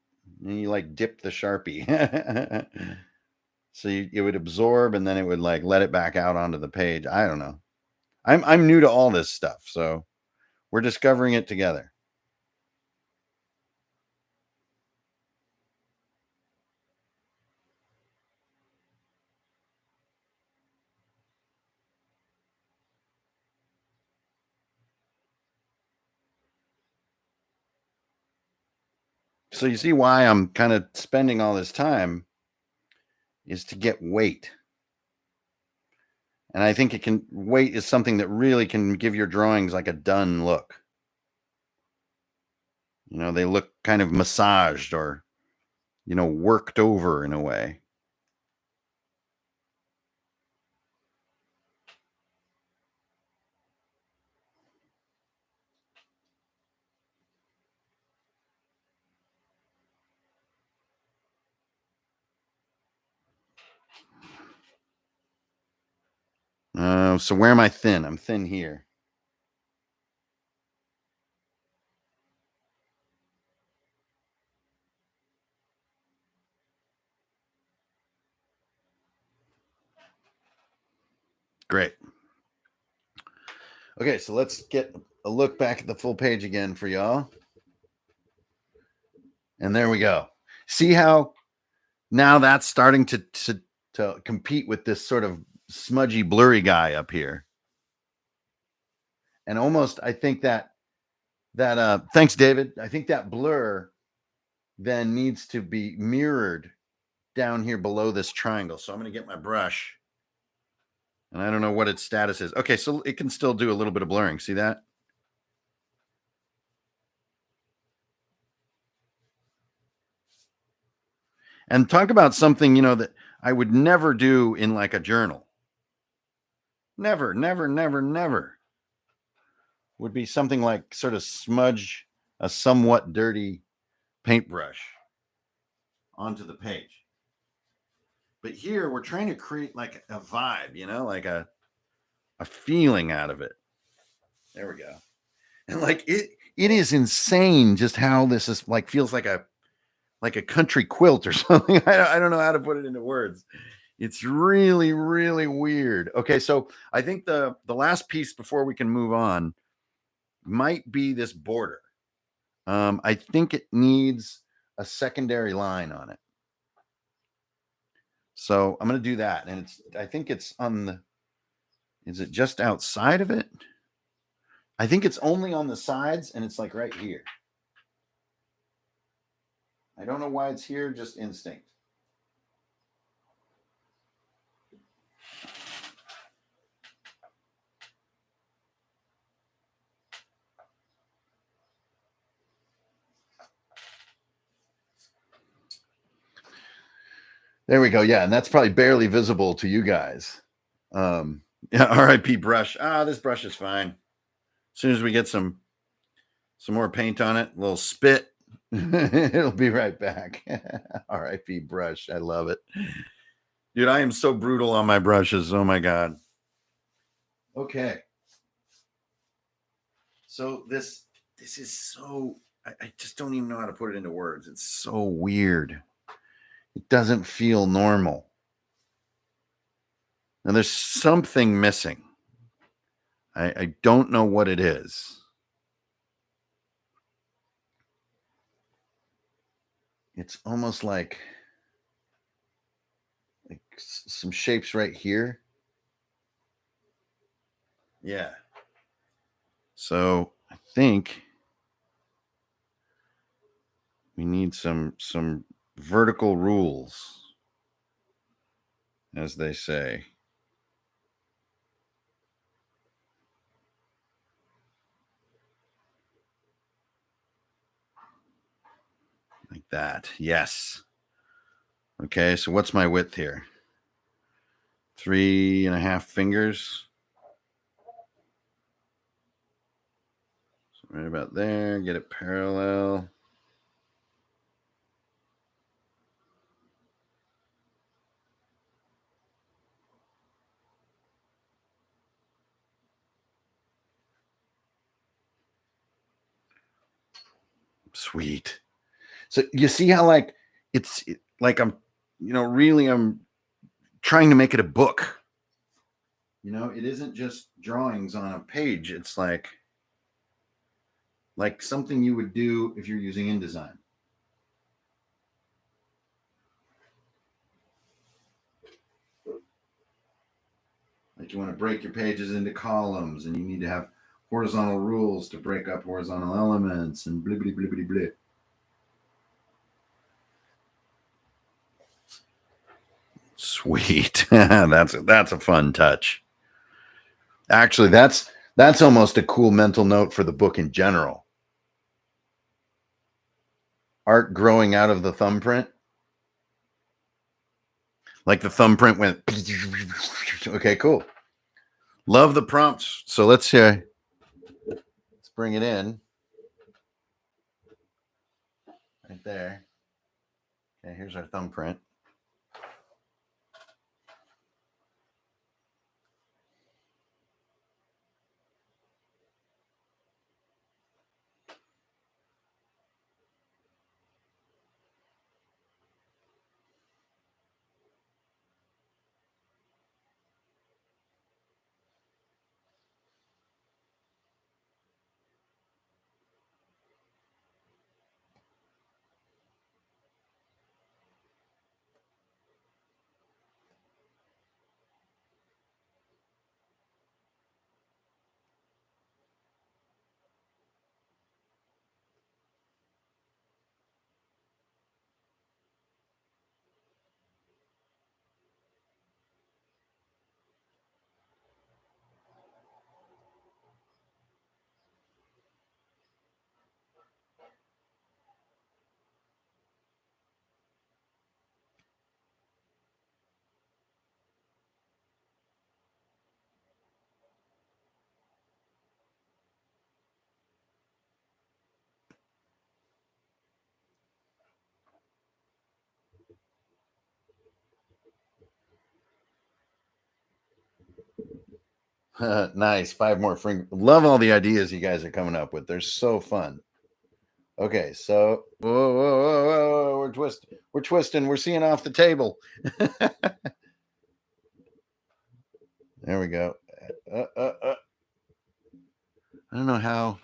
And you like dip the Sharpie. So it would absorb and then it would like let it back out onto the page. I don't know. I'm new to all this stuff, so we're discovering it together. So you see why I'm kind of spending all this time is to get weight. And I think weight is something that really can give your drawings like a done look. They look kind of massaged or, worked over in a way. So where am I thin? I'm thin here. Great. Okay, so let's get a look back at the full page again for y'all. And there we go. See how now that's starting to compete with this sort of smudgy, blurry guy up here. And almost, I think that thanks, David. I think that blur then needs to be mirrored down here below this triangle. So I'm going to get my brush. And I don't know what its status is. Okay, so it can still do a little bit of blurring. See that? And talk about something, that I would never do in like a journal. Never, never, never, never. Would be something like sort of smudge a somewhat dirty paintbrush onto the page. But here we're trying to create like a vibe, like a feeling out of it. There we go. And like it is insane just how this is like feels like a country quilt or something. I don't know how to put it into words. It's really, really weird. Okay, so I think the last piece before we can move on might be this border. I think it needs a secondary line on it. So I'm going to do that. And I think it's is it just outside of it? I think it's only on the sides and it's like right here. I don't know why it's here, just instinct. There we go. Yeah, and that's probably barely visible to you guys. Yeah, RIP brush. This brush is fine. As soon as we get some more paint on it, a little spit, it'll be right back. RIP brush. I love it. Dude, I am so brutal on my brushes. Oh my God. Okay. So this is so, I just don't even know how to put it into words. It's so weird. It doesn't feel normal. Now there's something missing. I don't know what it is. It's almost like some shapes right here. Yeah. So I think we need some vertical rules, as they say. Like that. Yes. Okay, so what's my width here? 3.5 fingers. So right about there. Get it parallel. Sweet. So you see how like it's like I'm, really I'm trying to make it a book. It isn't just drawings on a page. It's like something you would do if you're using InDesign. Like you want to break your pages into columns, and you need to have horizontal rules to break up horizontal elements, and blibbity blibbity blip. Sweet. that's a fun touch. Actually, that's almost a cool mental note for the book in general. Art growing out of the thumbprint. Like the thumbprint went. Okay, cool. Love the prompts. So let's bring it in. Right there. Okay, here's our thumbprint. Nice. 5 more fingers. Love all the ideas you guys are coming up with. They're so fun. Okay, so whoa, we're twisting. We're seeing off the table. There we go. I don't know how.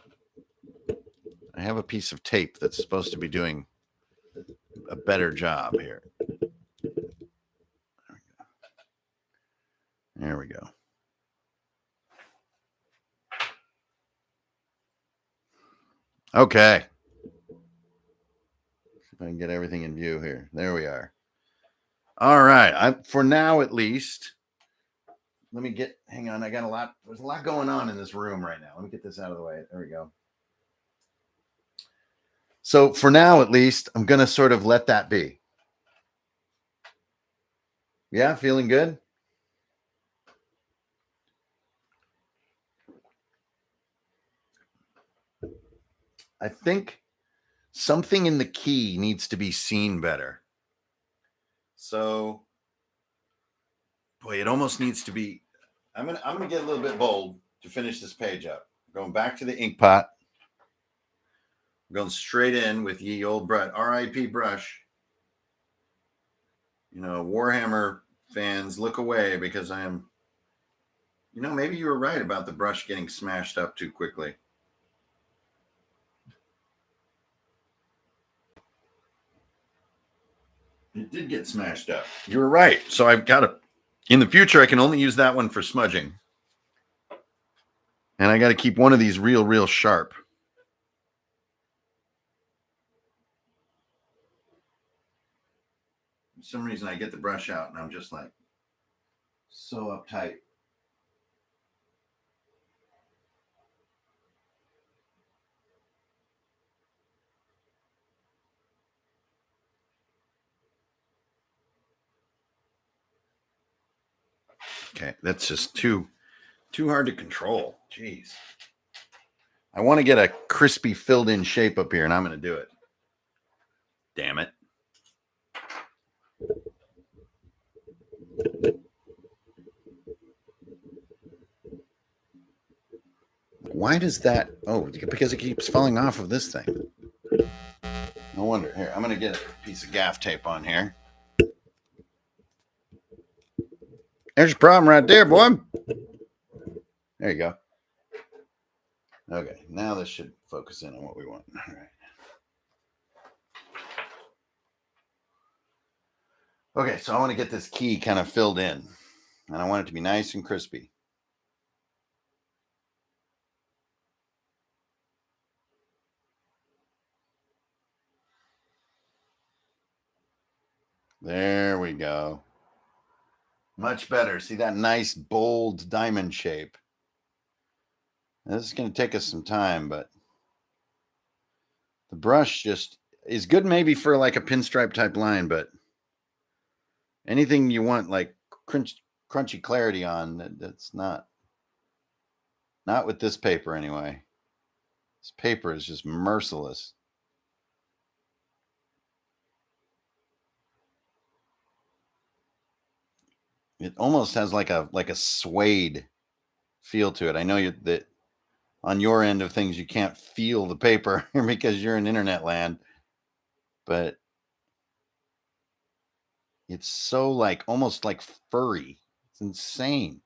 I have a piece of tape that's supposed to be doing a better job here. There we go. Okay. See if I can get everything in view here. There we are. All right. For now, at least, let me hang on. There's a lot going on in this room right now. Let me get this out of the way. There we go. So for now, at least, I'm going to sort of let that be. Yeah, feeling good? I think something in the key needs to be seen better. So, boy, it almost needs to be. I'm gonna get a little bit bold to finish this page up. Going back to the ink pot. I'm going straight in with ye old brush, R.I.P. brush. You know, Warhammer fans, look away because I am, you know, maybe you were right about the brush getting smashed up too quickly. It did get smashed up. You were right. So I've got to, in the future, I can only use that one for smudging. And I got to keep one of these real sharp. For some reason, I get the brush out and I'm just like so uptight. Okay, that's just too hard to control. Jeez. I want to get a crispy filled in shape up here and I'm going to do it. Damn it. Why does that? Oh, because it keeps falling off of this thing. No wonder. Here, I'm going to get a piece of gaff tape on here. There's your problem right there, boy. There you go. Okay, now this should focus in on what we want. All right. Okay, so I want to get this key kind of filled in, and I want it to be nice and crispy. There we go. Much better. See that nice, bold diamond shape. Now, this is going to take us some time, but the brush just is good maybe for like a pinstripe type line, but anything you want like crunchy clarity on, that's not with this paper anyway. This paper is just merciless. It almost has like a suede feel to it. I know that on your end of things you can't feel the paper because you're in internet land, but it's so like almost like furry. It's insane.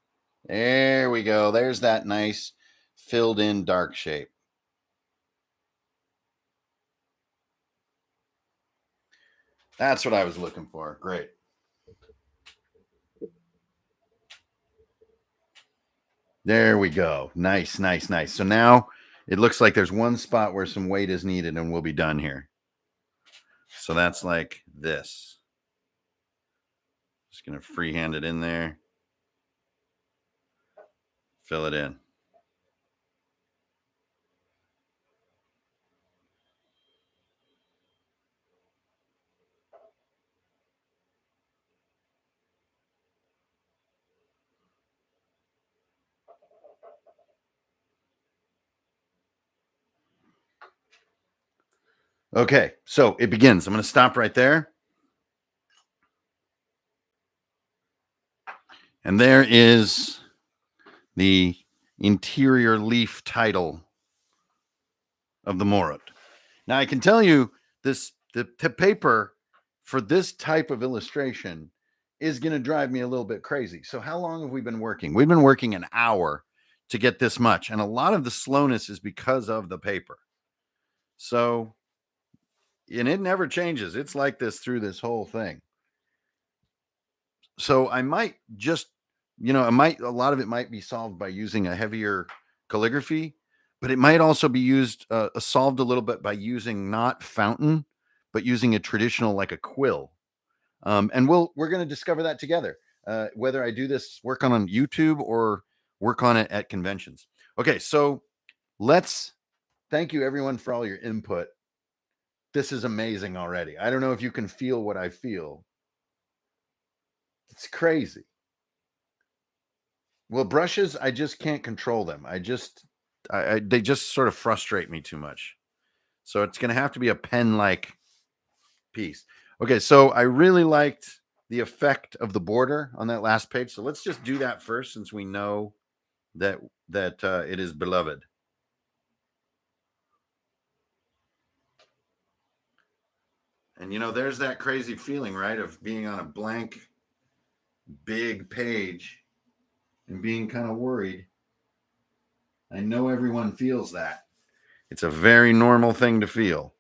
There we go. There's that nice filled in dark shape. That's what I was looking for. Great. There we go. Nice, nice, nice. So now it looks like there's one spot where some weight is needed and we'll be done here. So that's like this. Just going to freehand it in there. Fill it in. Okay, so it begins. I'm going to stop right there. And there is the interior leaf title of the MORUT. Now I can tell you this: the paper for this type of illustration is going to drive me a little bit crazy. So how long have we been working? We've been working an hour to get this much, and a lot of the slowness is because of the paper. So, and it never changes. It's like this through this whole thing. So I might just, a lot of it might be solved by using a heavier calligraphy, but it might also be used solved a little bit by using not fountain, but using a traditional like a quill. And we're going to discover that together. Whether I do this work on YouTube or work on it at conventions. Okay, so let's thank you everyone for all your input. This is amazing already. I don't know if you can feel what I feel. It's crazy. Well, brushes, I just can't control them. They just sort of frustrate me too much. So it's going to have to be a pen-like piece. Okay, so I really liked the effect of the border on that last page. So let's just do that first, since we know that it is beloved. And you know, there's that crazy feeling, right, of being on a blank, big page and being kind of worried. I know everyone feels that. It's a very normal thing to feel.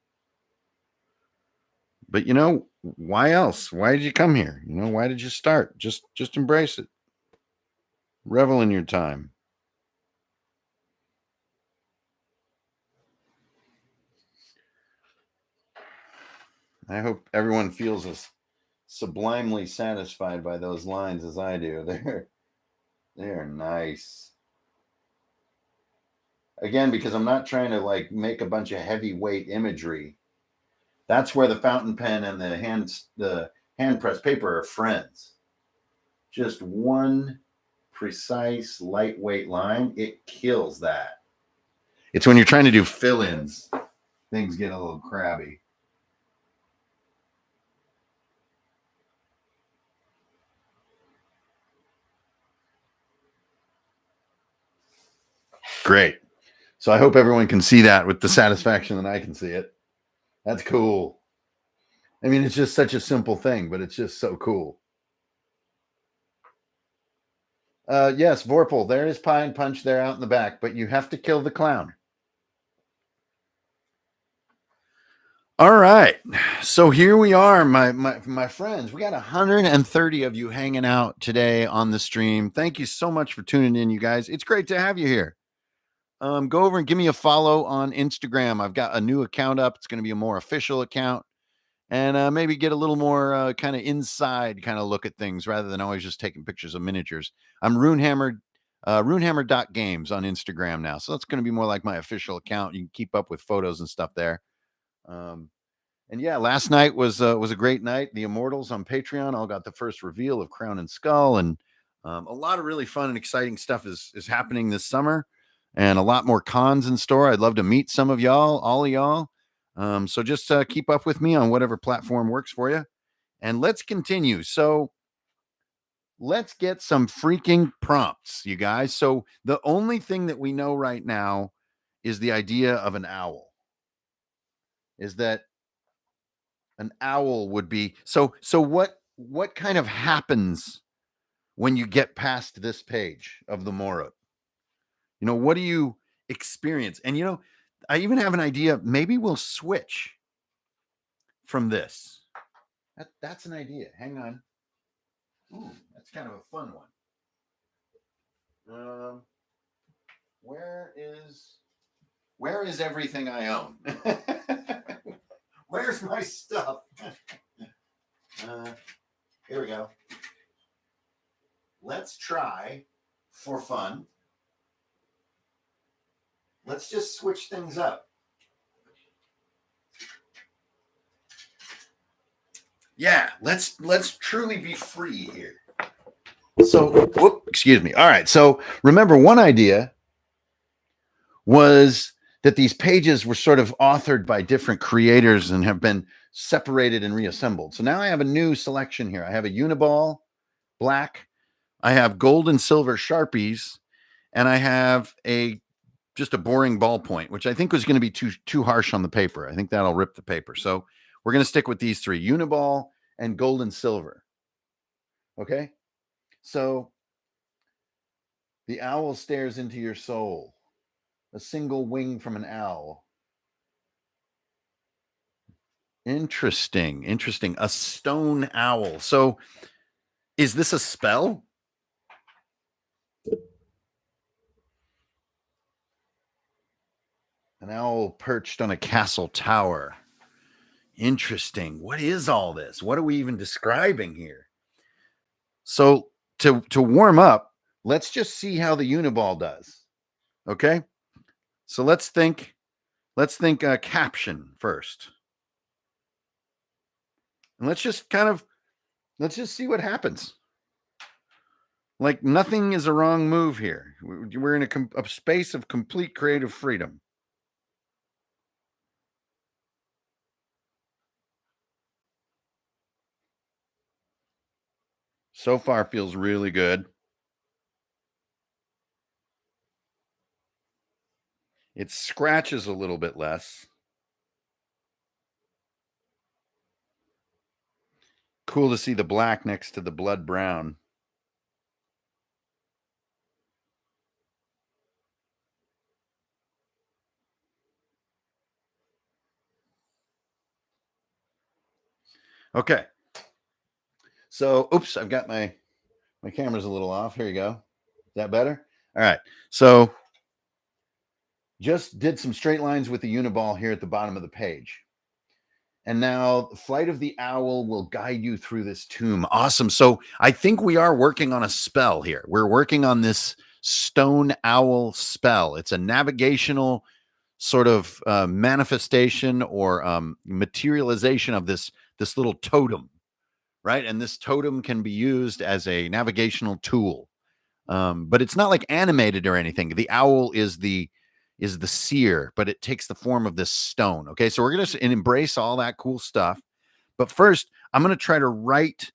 But you know, why else? Why did you come here? You know, why did you start? Just embrace it. Revel in your time. I hope everyone feels as sublimely satisfied by those lines as I do. They're nice. Again, because I'm not trying to like make a bunch of heavyweight imagery. That's where the fountain pen and the hand press paper are friends. Just one precise lightweight line, it kills that. It's when you're trying to do fill-ins, things get a little crabby. Great. So I hope everyone can see that with the satisfaction that I can see it. That's cool. I mean, it's just such a simple thing, but it's just so cool. Yes, Vorpal, there is Pie and Punch there out in the back, but you have to kill the clown. All right. So here we are, my friends. We got 130 of you hanging out today on the stream. Thank you so much for tuning in, you guys. It's great to have you here. Go over and give me a follow on Instagram. I've got a new account up. It's going to be a more official account. And maybe get a little more kind of inside kind of look at things rather than always just taking pictures of miniatures. I'm Runehammer, Runehammer.games on Instagram now. So that's going to be more like my official account. You can keep up with photos and stuff there. Um, and yeah, last night was a great night. The Immortals on Patreon all got the first reveal of Crown and Skull, and a lot of really fun and exciting stuff is happening this summer, and a lot more cons in store. I'd love to meet some of y'all, all of y'all. So just keep up with me on whatever platform works for you, and let's continue. So let's get some freaking prompts, you guys. So the only thing that we know right now is the idea of an owl. Is that an owl would be so what kind of happens when you get past this page of the MORUT? You know, what do you experience? And you know, I even have an idea. Maybe we'll switch from this. That's an idea. Hang on. Ooh, that's kind of a fun one. Where is where is everything I own? Where's my stuff? Here we go. Let's try for fun. Let's just switch things up. Yeah, let's truly be free here. So, whoop, excuse me. All right. So, remember one idea was that these pages were sort of authored by different creators and have been separated and reassembled. So now I have a new selection here. I have a Uniball black, I have gold and silver Sharpies, and I have just a boring ballpoint, which I think was going to be too harsh on the paper. I think that'll rip the paper. So we're going to stick with these three: Uniball and gold and silver. Okay. So the owl stares into your soul. A single wing from an owl. Interesting. Interesting. A stone owl. So is this a spell? An owl perched on a castle tower. Interesting. What is all this? What are we even describing here? So to warm up, let's just see how the Uniball does. Okay. So let's think caption first. And let's just see what happens. Like nothing is a wrong move here. We're in a space of complete creative freedom. So far feels really good. It scratches a little bit less. Cool to see the black next to the blood brown. Okay. So, oops, I've got my camera's a little off. Here you go. Is that better? All right. So, just did some straight lines with the uniball here at the bottom of the page. And now Flight of the Owl will guide you through this tomb. Awesome. So I think we are working on a spell here. We're working on this stone owl spell. It's a navigational sort of manifestation or materialization of this little totem, right? And this totem can be used as a navigational tool. But it's not like animated or anything. The owl is the seer, but it takes the form of this stone. Okay, so we're gonna embrace all that cool stuff. But first, I'm gonna try to write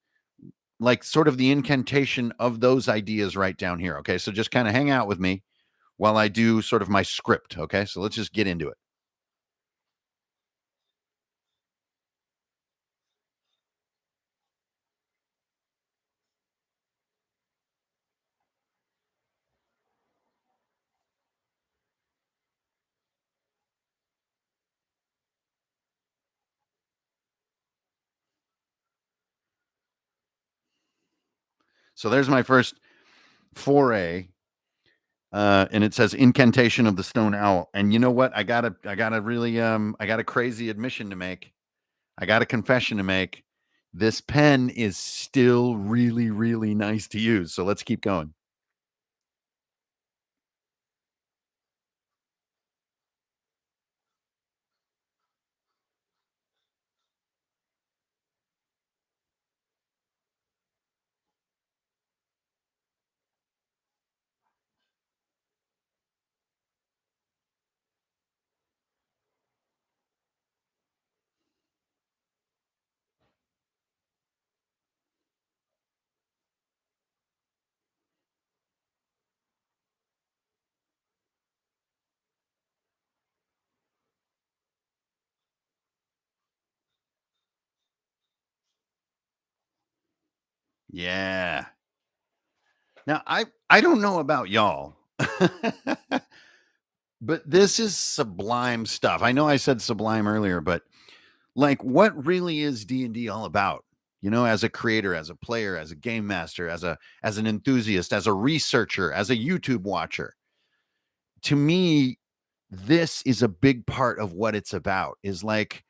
like sort of the incantation of those ideas right down here. Okay, so just kind of hang out with me while I do sort of my script. Okay, so let's just get into it. So there's my first foray, and it says incantation of the stone owl. And you know what? I got a crazy admission to make. I got a confession to make. This pen is still really, really nice to use. So let's keep going. Yeah. Now I don't know about y'all, but this is sublime stuff. I know I said sublime earlier, but like what really is D&D all about? You know, as a creator, as a player, as a game master, as an enthusiast, as a researcher, as a YouTube watcher. To me, this is a big part of what it's about. Is like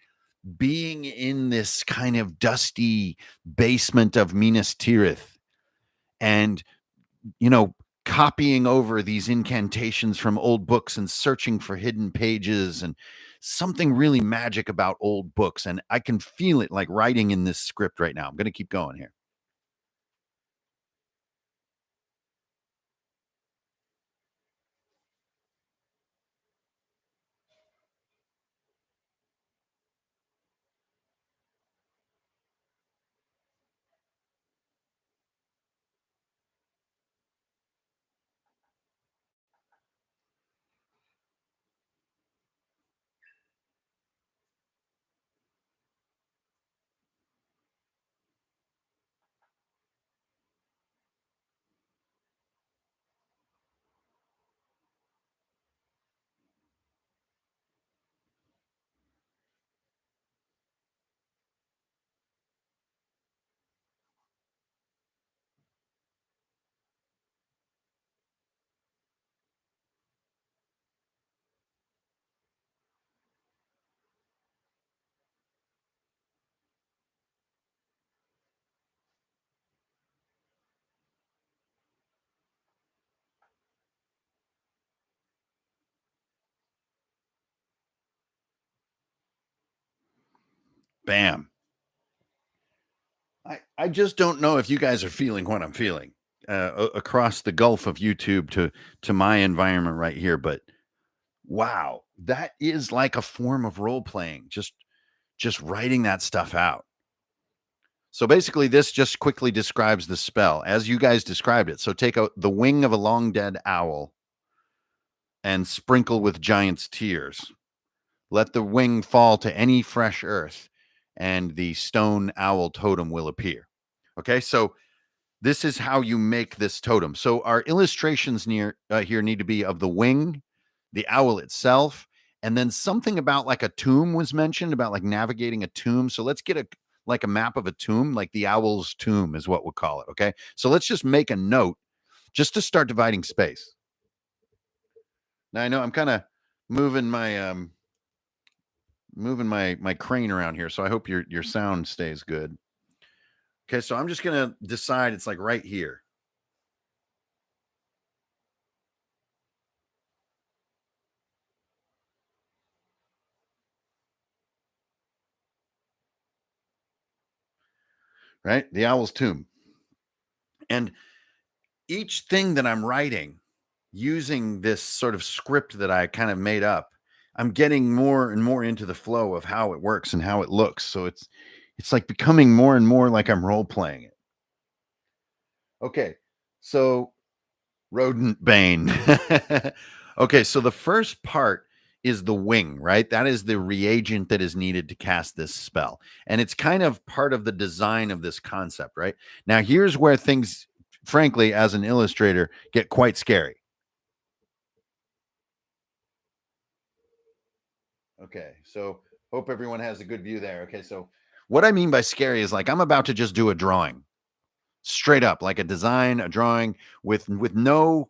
being in this kind of dusty basement of Minas Tirith and, you know, copying over these incantations from old books and searching for hidden pages and something really magic about old books. And I can feel it like writing in this script right now. I'm going to keep going here. Bam. I just don't know if you guys are feeling what I'm feeling across the gulf of YouTube to my environment right here. But wow, that is like a form of role playing. Just writing that stuff out. So basically, this just quickly describes the spell as you guys described it. So take the wing of a long dead owl and sprinkle with giant's tears. Let the wing fall to any fresh earth, and the stone owl totem will appear. Okay, so this is how you make this totem. So our illustrations here need to be of the wing, the owl itself, and then something about like a tomb was mentioned about like navigating a tomb. So let's get a map of a tomb, like the owl's tomb is what we'll call it. Okay, so let's just make a note just to start dividing space. Now I know I'm kind of moving my crane around here, so I hope your sound stays good. Okay, so I'm just gonna decide it's like right here. Right? The owl's tomb. And each thing that I'm writing using this sort of script that I kind of made up, I'm getting more and more into the flow of how it works and how it looks. So it's like becoming more and more like I'm role playing it. Okay. So rodent bane. Okay, so the first part is the wing, right? That is the reagent that is needed to cast this spell. And it's kind of part of the design of this concept, right? Now, here's where things, frankly, as an illustrator, get quite scary. Okay, so hope everyone has a good view there. Okay, so what I mean by scary is like I'm about to just do a drawing straight up, like a design, a drawing with no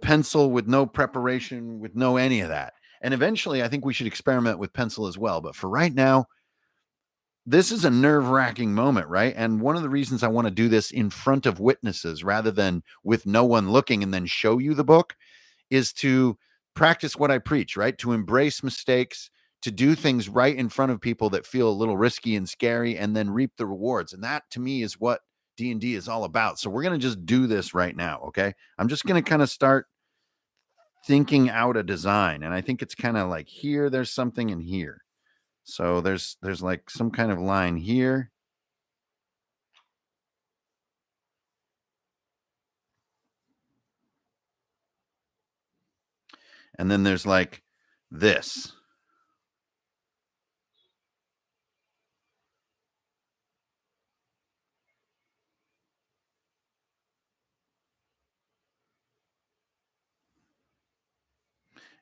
pencil, with no preparation, with no any of that. And eventually, I think we should experiment with pencil as well. But for right now, this is a nerve wracking moment, right? And one of the reasons I want to do this in front of witnesses rather than with no one looking and then show you the book is to practice what I preach, right? To embrace mistakes, to do things right in front of people that feel a little risky and scary, and then reap the rewards. And that to me is what D&D is all about. So we're going to just do this right now, okay? I'm just going to kind of start thinking out a design, and I think it's kind of like here there's something in here. So there's like some kind of line here. And then there's like this.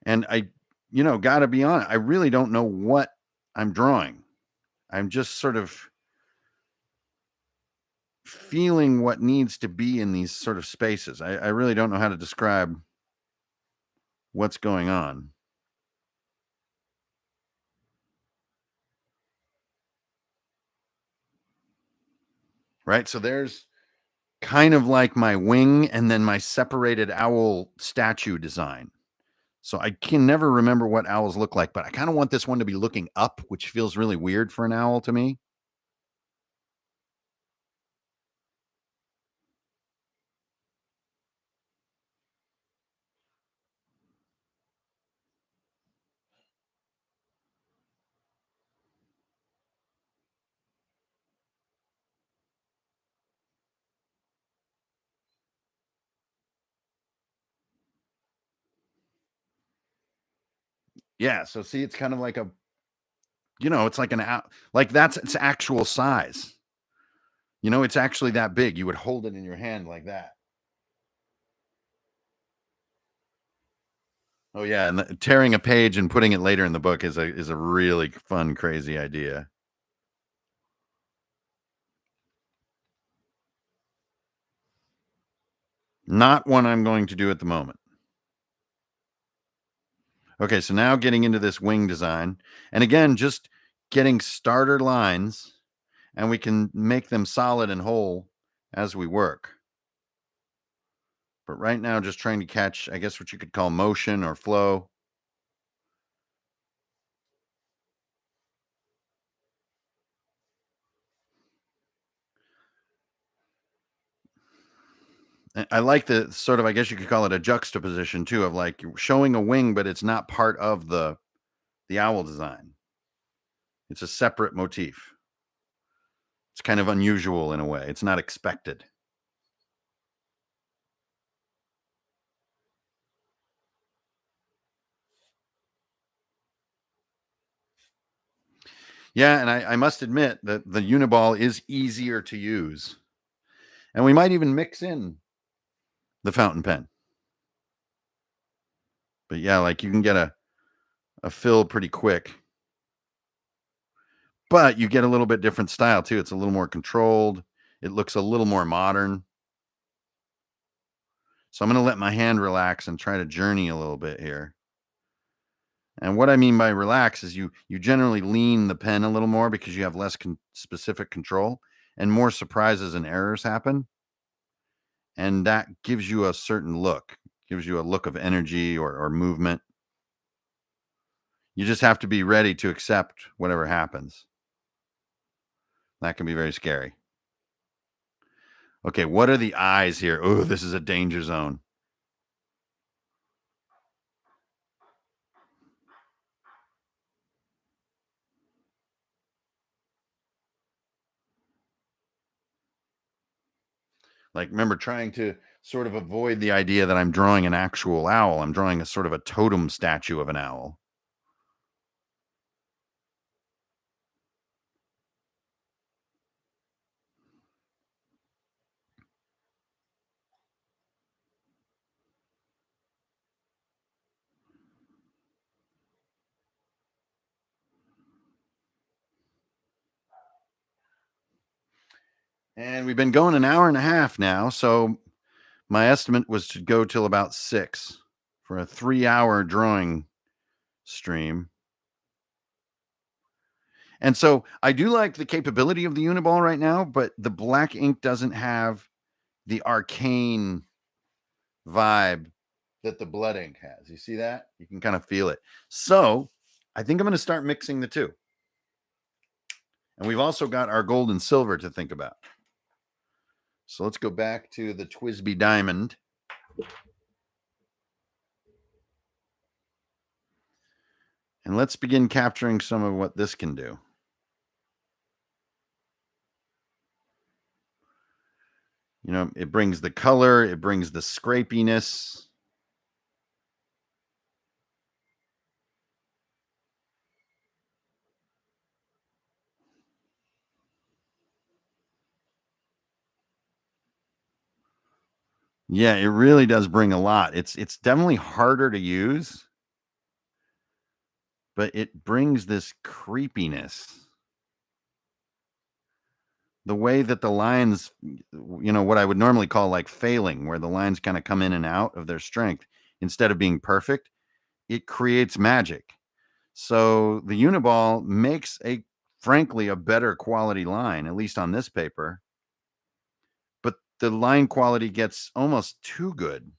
And got to be honest, I really don't know what I'm drawing. I'm just sort of feeling what needs to be in these sort of spaces. I really don't know how to describe what's going on. Right. So there's kind of like my wing and then my separated owl statue design. So I can never remember what owls look like, but I kind of want this one to be looking up, which feels really weird for an owl to me. Yeah. So see, it's kind of like it's like an owl, like that's its actual size. It's actually that big. You would hold it in your hand like that. Oh yeah, and tearing a page and putting it later in the book is a really fun, crazy idea. Not one I'm going to do at the moment. Okay, so now getting into this wing design, and again, just getting starter lines, and we can make them solid and whole as we work. But right now, just trying to catch, I guess, what you could call motion or flow. I like the sort of, I guess you could call it a juxtaposition too, of like showing a wing, but it's not part of the owl design. It's a separate motif. It's kind of unusual in a way. It's not expected. Yeah, and I must admit that the Uniball is easier to use. And we might even mix in the fountain pen. But yeah, like you can get a fill pretty quick. But you get a little bit different style too. It's a little more controlled. It looks a little more modern. So I'm going to let my hand relax and try to journey a little bit here. And what I mean by relax is you generally lean the pen a little more because you have less specific control and more surprises and errors happen. And that gives you a certain look, gives you a look of energy or movement. You just have to be ready to accept whatever happens. That can be very scary. Okay, what are the eyes here? Oh, this is a danger zone. Like, remember trying to sort of avoid the idea that I'm drawing an actual owl. I'm drawing a sort of a totem statue of an owl. And we've been going an hour and a half now. So my estimate was to go till about 6 for a 3-hour drawing stream. And so I do like the capability of the Uniball right now, but the black ink doesn't have the arcane vibe that the blood ink has. You see that? You can kind of feel it. So I think I'm going to start mixing the two. And we've also got our gold and silver to think about. So let's go back to the Twisby Diamond. And let's begin capturing some of what this can do. You know, it brings the color, it brings the scrapiness. Yeah, it really does bring a lot. It's definitely harder to use, but it brings this creepiness. The way that the lines, you know, what I would normally call like failing, where the lines kind of come in and out of their strength instead of being perfect, it creates magic. So the Uniball makes frankly a better quality line, at least on this paper. But the line quality gets almost too good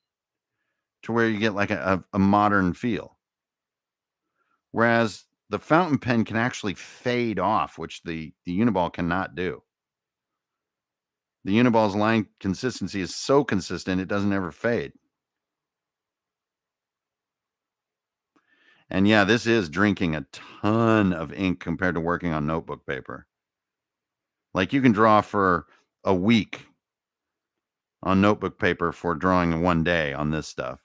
to where you get like a modern feel. Whereas the fountain pen can actually fade off, which the Uniball cannot do. The Uniball's line consistency is so consistent, it doesn't ever fade. And yeah, this is drinking a ton of ink compared to working on notebook paper. Like you can draw for a week on notebook paper for drawing in one day on this stuff.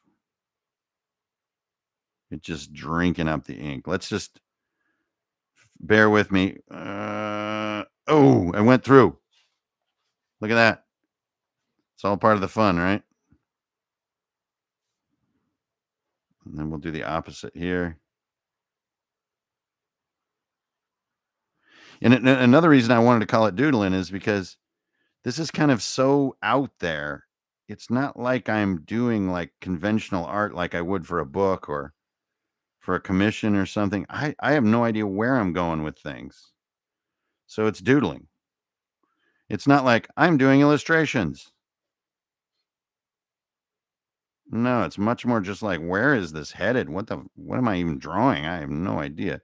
It's just drinking up the ink. Let's just bear with me. Oh, I went through. Look at that. It's all part of the fun, right? And then we'll do the opposite here. And another reason I wanted to call it doodling is because this is kind of so out there. It's not like I'm doing like conventional art like I would for a book or for a commission or something. I have no idea where I'm going with things. So it's doodling. It's not like I'm doing illustrations. No, it's much more just like, where is this headed? What am I even drawing? I have no idea.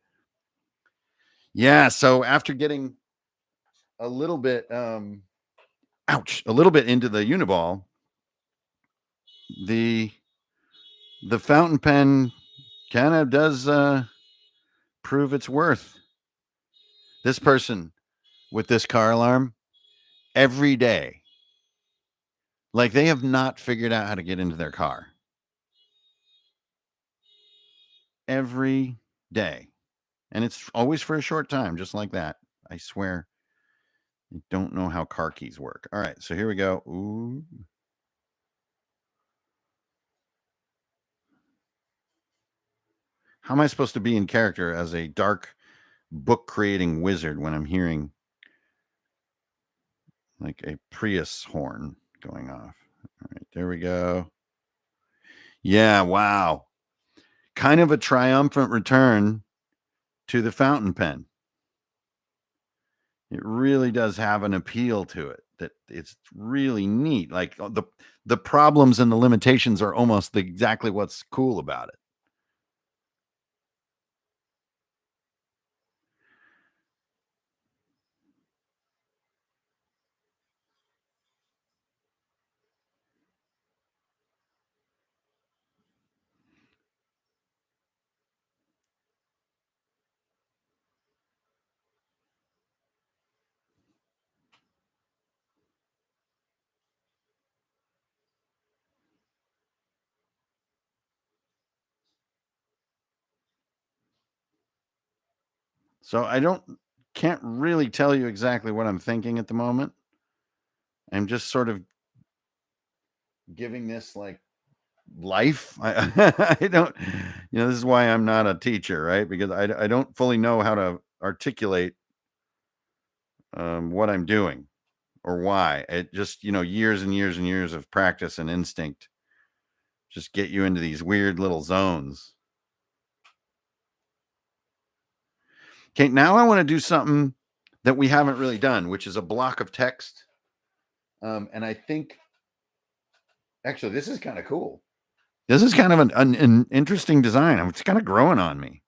Yeah. So after getting a little bit, a little bit into the Uniball, the fountain pen kind of does prove its worth. This person with this car alarm every day, like they have not figured out how to get into their car. Every day. And it's always for a short time, just like that. I swear. I don't know how car keys work. All right, so here we go. Ooh. How am I supposed to be in character as a dark book creating wizard when I'm hearing like a Prius horn going off? All right, there we go. Yeah, wow. Kind of a triumphant return to the fountain pen. It really does have an appeal to it that it's really neat. Like the problems and the limitations are almost exactly what's cool about it. So can't really tell you exactly what I'm thinking at the moment. I'm just sort of giving this like life. I don't, this is why I'm not a teacher, right? Because I don't fully know how to articulate what I'm doing or why. It just, years and years and years of practice and instinct just get you into these weird little zones. Okay, now I want to do something that we haven't really done, which is a block of text. And I think actually this is kind of cool. This is kind of an interesting design. It's kind of growing on me.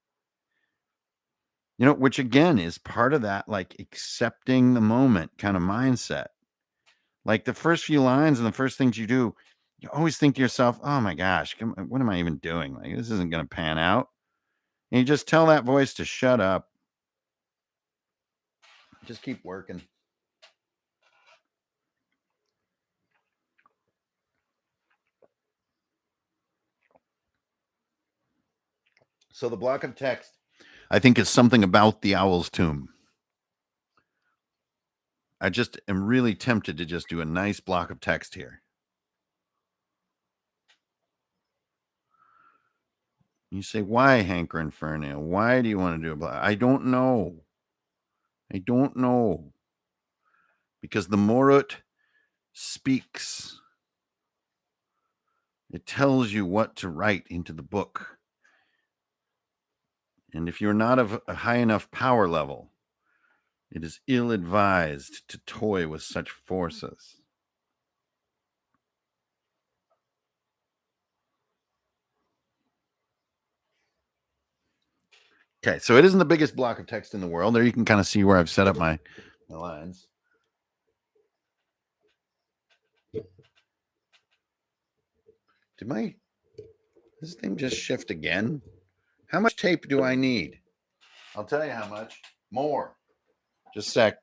Which again is part of that like accepting the moment kind of mindset. Like the first few lines and the first things you do, you always think to yourself, oh my gosh, what am I even doing? Like, this isn't going to pan out. And you just tell that voice to shut up. Just keep working. So the block of text, I think, is something about the owl's tomb. I just am really tempted to just do a nice block of text here. You say, why, Hanker and Fernail? Why do you want to do a block? I don't know. Because the MORUT speaks. It tells you what to write into the book. And if you're not of a high enough power level, it is ill-advised to toy with such forces. Okay, so it isn't the biggest block of text in the world. There you can kind of see where I've set up my lines. Did this thing just shift again? How much tape do I need? I'll tell you how much. More. Just a sec.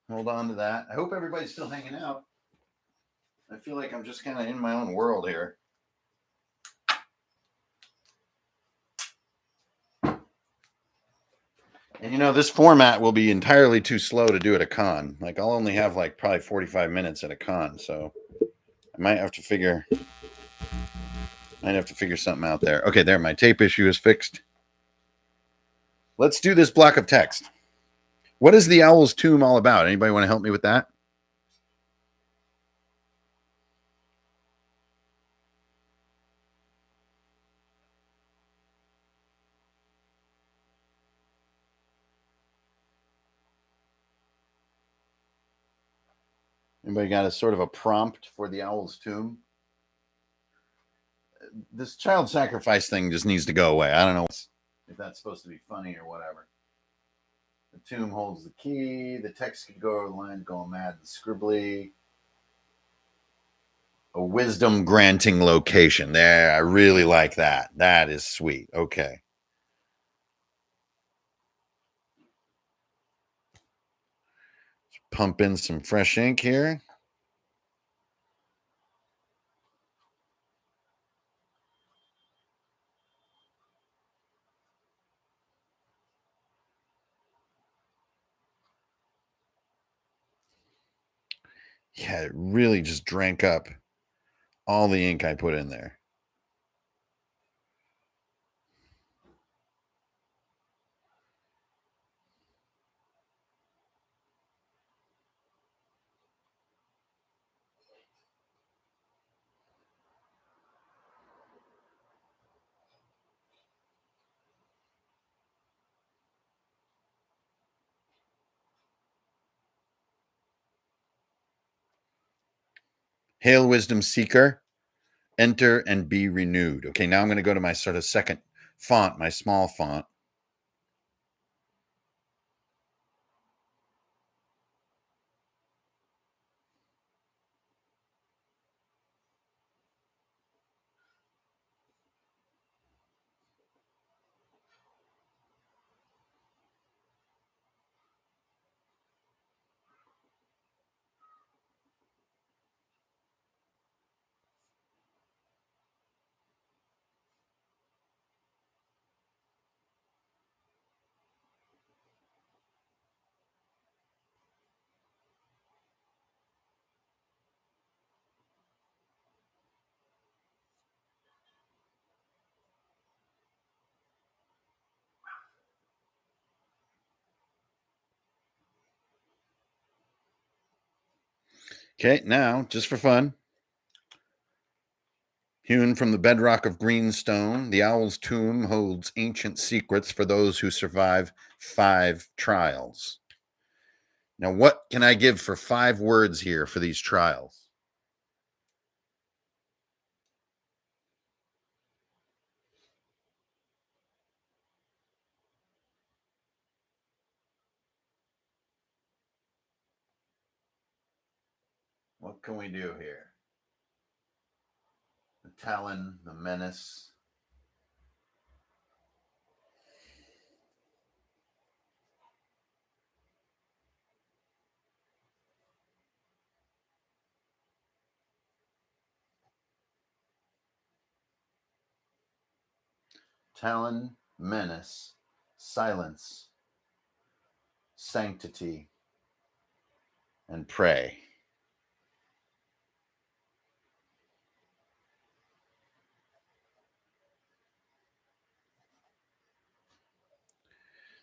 Hold on to that. I hope everybody's still hanging out. I feel like I'm just kind of in my own world here. And this format will be entirely too slow to do at a con. Like I'll only have like probably 45 minutes at a con, so I might have to figure something out there. Okay, there, my tape issue is fixed. Let's do this block of text. What is the owl's tomb all about? Anybody want to help me with that? Anybody got a sort of a prompt for the owl's tomb? This child sacrifice thing just needs to go away. I don't know if that's supposed to be funny or whatever. The tomb holds the key. The text could go over the line, going mad and scribbly. A wisdom granting location. There, I really like that. That is sweet. Okay. Let's pump in some fresh ink here. Yeah, it really just drank up all the ink I put in there. Hail, wisdom seeker. Enter and be renewed. Okay, now I'm going to go to my sort of second font, my small font. Okay, now, just for fun, hewn from the bedrock of greenstone, the owl's tomb holds ancient secrets for those who survive 5 trials. Now, what can I give for 5 words here for these trials? What can we do here? The Talon, the Menace. Talon, Menace, Silence, Sanctity, and Pray.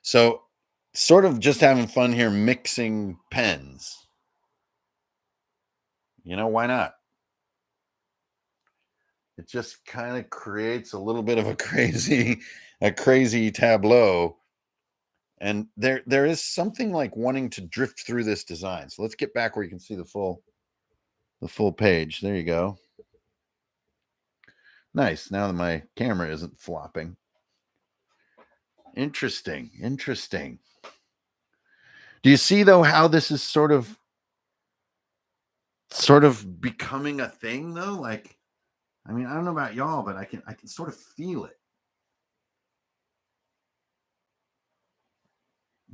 So, sort of just having fun here, mixing pens. You know, why not? It just kind of creates a little bit of a crazy tableau. And there is something like wanting to drift through this design. So let's get back where you can see the full page. There you go. Nice. Now that my camera isn't flopping. Interesting. Do you see though how this is sort of becoming a thing though? Like, I mean, I don't know about y'all, but I can sort of feel it.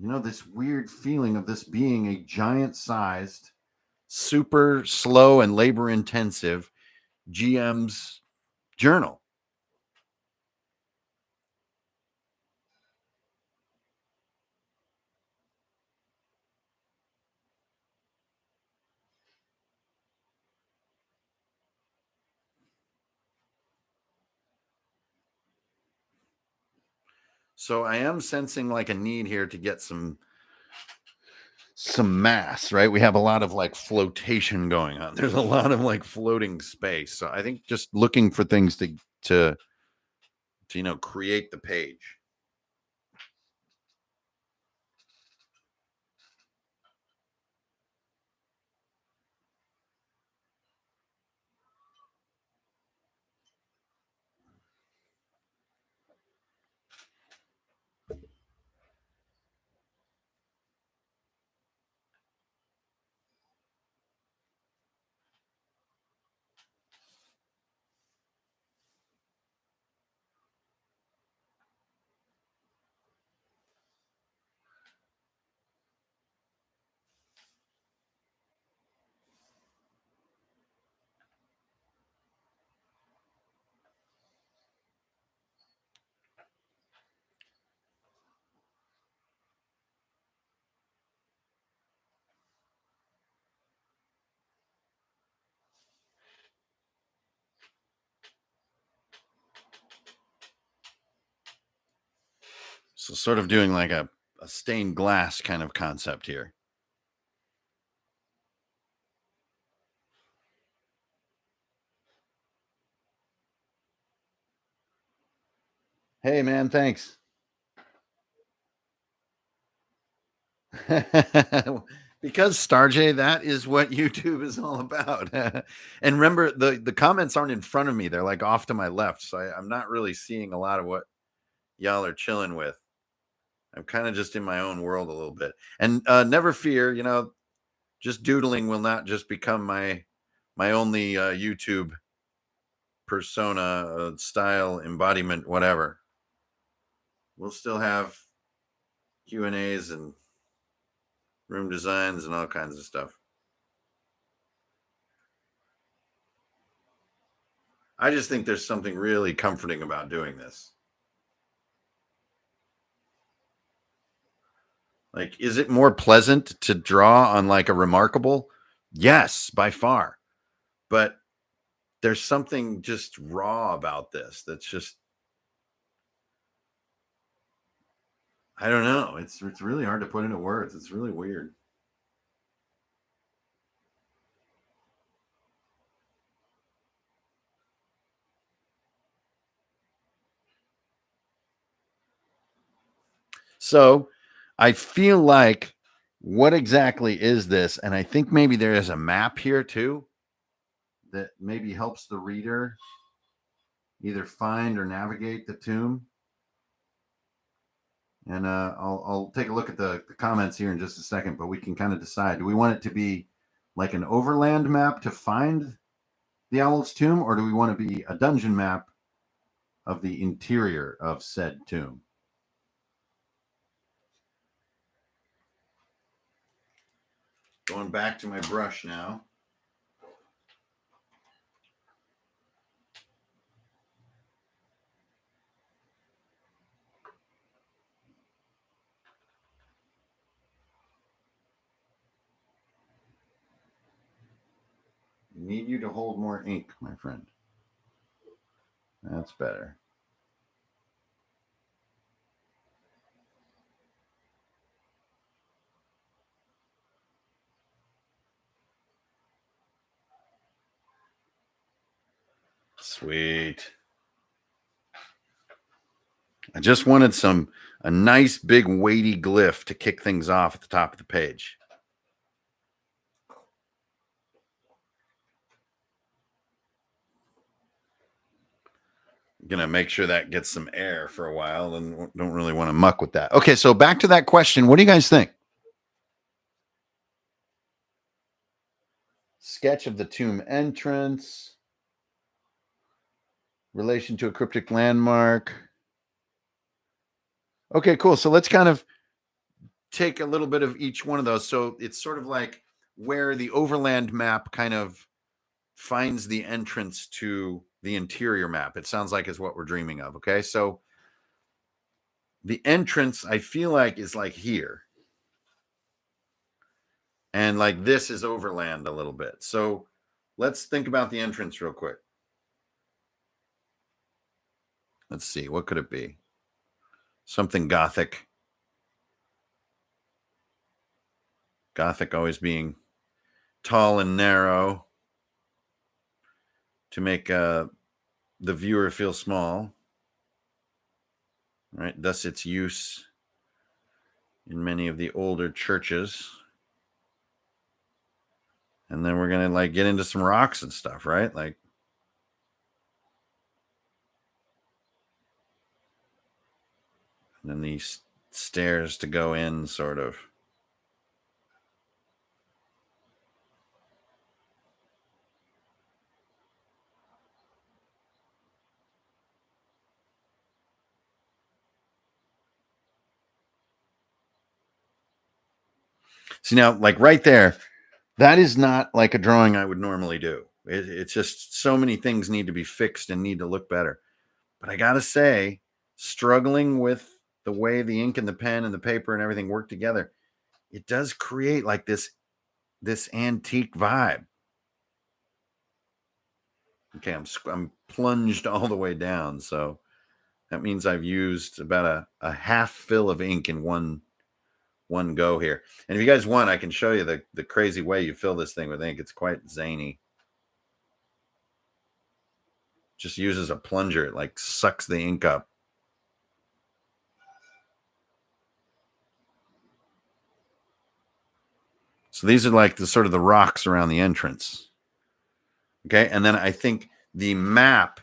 You know, this weird feeling of this being a giant sized, super slow and labor intensive GM's journal. So I am sensing like a need here to get some mass, right? We have a lot of like flotation going on. There's a lot of like floating space. So I think just looking for things to create the page. So sort of doing like a stained glass kind of concept here. Hey man, thanks. Because Starjay, that is what YouTube is all about. And remember, the comments aren't in front of me; they're like off to my left, so I'm not really seeing a lot of what y'all are chilling with. I'm kind of just in my own world a little bit. And never fear, just doodling will not just become my only YouTube persona, style, embodiment, whatever. We'll still have Q&As and room designs and all kinds of stuff. I just think there's something really comforting about doing this. Like, is it more pleasant to draw on like a remarkable? Yes, by far. But there's something just raw about this that's just, I don't know. It's really hard to put into words. It's really weird. So I feel like, what exactly is this? And I think maybe there is a map here too that maybe helps the reader either find or navigate the tomb. And I'll take a look at the comments here in just a second, but we can kind of decide. Do we want it to be like an overland map to find the owl's tomb, or do we want to be a dungeon map of the interior of said tomb? Going back to my brush now. Need you to hold more ink, my friend. That's better. Sweet. I just wanted a nice big weighty glyph to kick things off at the top of the page. I'm gonna make sure that gets some air for a while, and don't really want to muck with that. Okay, so back to that question. What do you guys think? Sketch of the tomb entrance, relation to a cryptic landmark. Okay, cool. So let's kind of take a little bit of each one of those. So it's sort of like where the overland map kind of finds the entrance to the interior map. It sounds like is what we're dreaming of. Okay, so the entrance, I feel like, is like here. And like this is overland a little bit. So let's think about the entrance real quick. Let's see, what could it be? Something Gothic. Gothic always being tall and narrow to make the viewer feel small. Right? Thus its use in many of the older churches. And then we're gonna like get into some rocks and stuff, right? Like, and then these stairs to go in, sort of. See now, like right there, that is not like a drawing I would normally do. It's just so many things need to be fixed and need to look better. But I gotta say, struggling with the way the ink and the pen and the paper and everything work together, it does create like this antique vibe. Okay, I'm plunged all the way down, so That means I've used about a half fill of ink in one go here. And if you guys want, I can show you the crazy way you fill this thing with ink. It's quite zany. Just uses a plunger. It like sucks the ink up. So these are like the sort of the rocks around the entrance. Okay. And then I think the map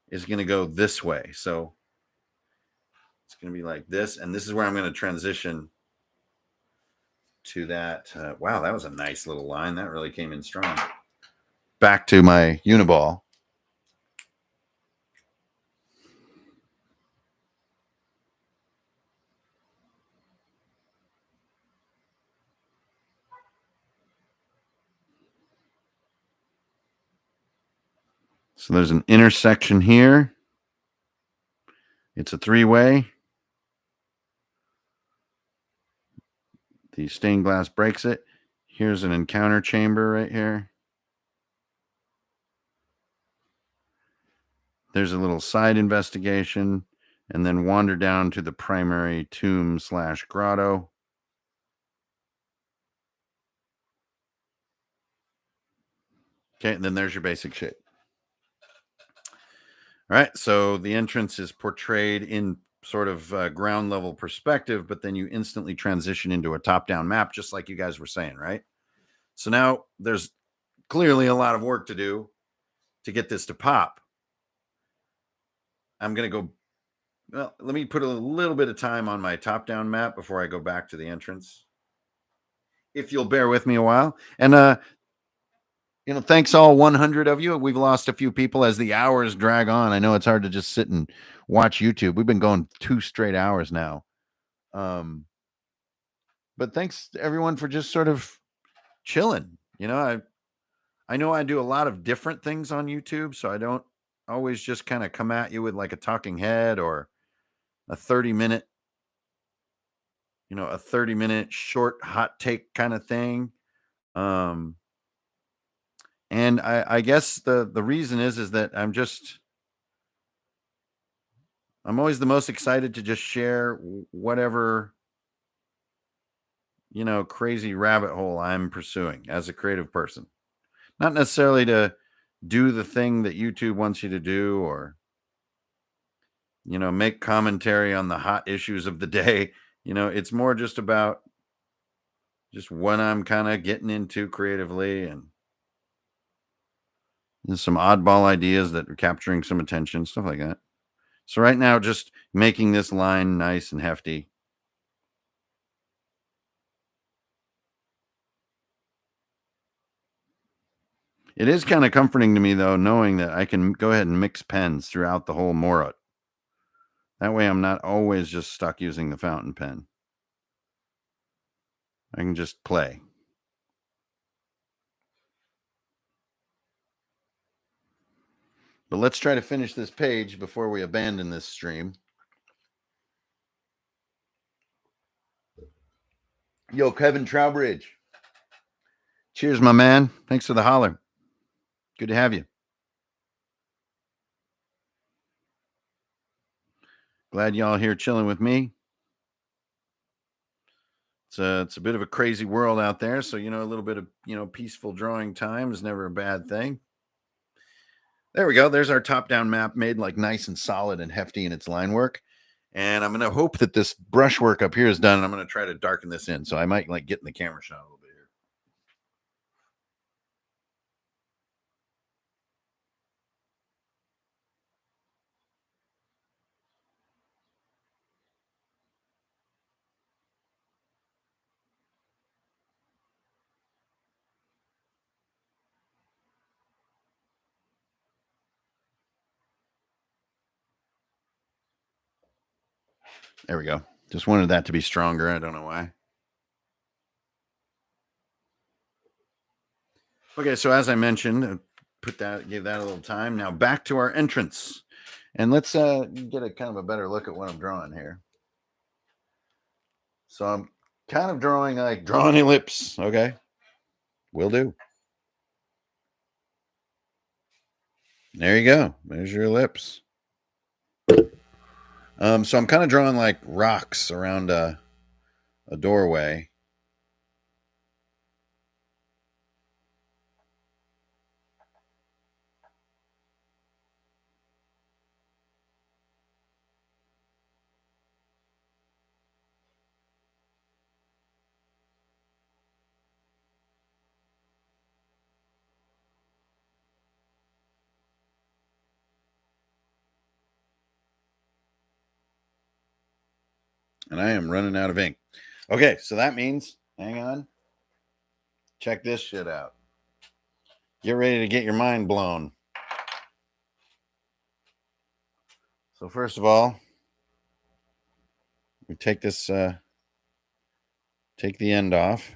is going to go this way. So it's going to be like this. And this is where I'm going to transition to that. Wow, that was a nice little line. That really came in strong. Back to my Uniball. So there's an intersection here. It's a three-way. The stained glass breaks it. Here's an encounter chamber right here. There's a little side investigation, and then wander down to the primary tomb / grotto. Okay, and then there's your basic shape. All right, so the entrance is portrayed in sort of ground level perspective, but then you instantly transition into a top-down map, just like you guys were saying, right? So now there's clearly a lot of work to do to get this to pop. I'm going to go, well, let me put a little bit of time on my top-down map before I go back to the entrance. If you'll bear with me a while. And, thanks all 100 of you. We've lost a few people as the hours drag on. I know it's hard to just sit and watch YouTube. We've been going 2 straight hours now. But thanks to everyone for just sort of chilling. I know I do a lot of different things on YouTube, so I don't always just kind of come at you with like a talking head or a 30-minute, a 30-minute short hot take kind of thing. And I guess the reason is that I'm always the most excited to just share whatever, crazy rabbit hole I'm pursuing as a creative person. Not necessarily to do the thing that YouTube wants you to do or, make commentary on the hot issues of the day. It's more just about just what I'm kind of getting into creatively and some oddball ideas that are capturing some attention, stuff like that. So right now, just making this line nice and hefty. It is kind of comforting to me, though, knowing that I can go ahead and mix pens throughout the whole MORUT. That way I'm not always just stuck using the fountain pen. I can just play. But let's try to finish this page before we abandon this stream. Yo, Kevin Trowbridge. Cheers, my man. Thanks for the holler. Good to have you. Glad y'all here chilling with me. It's a bit of a crazy world out there, so a little bit of peaceful drawing time is never a bad thing. There we go. There's our top-down map made like nice and solid and hefty in its line work. And I'm going to hope that this brushwork up here is done. And I'm going to try to darken this in. So I might like get in the camera shot a little bit here. There we go. Just wanted that to be stronger. I don't know why. Okay, so as I mentioned, give that a little time. Now back to our entrance. And let's get a kind of a better look at what I'm drawing here. So I'm kind of drawing ellipse. Okay. Will do. There you go. There's your ellipse. So I'm kind of drawing like rocks around a doorway. And I am running out of ink. Okay, so that means, hang on, check this shit out. Get ready to get your mind blown. So first of all, we take this, take the end off.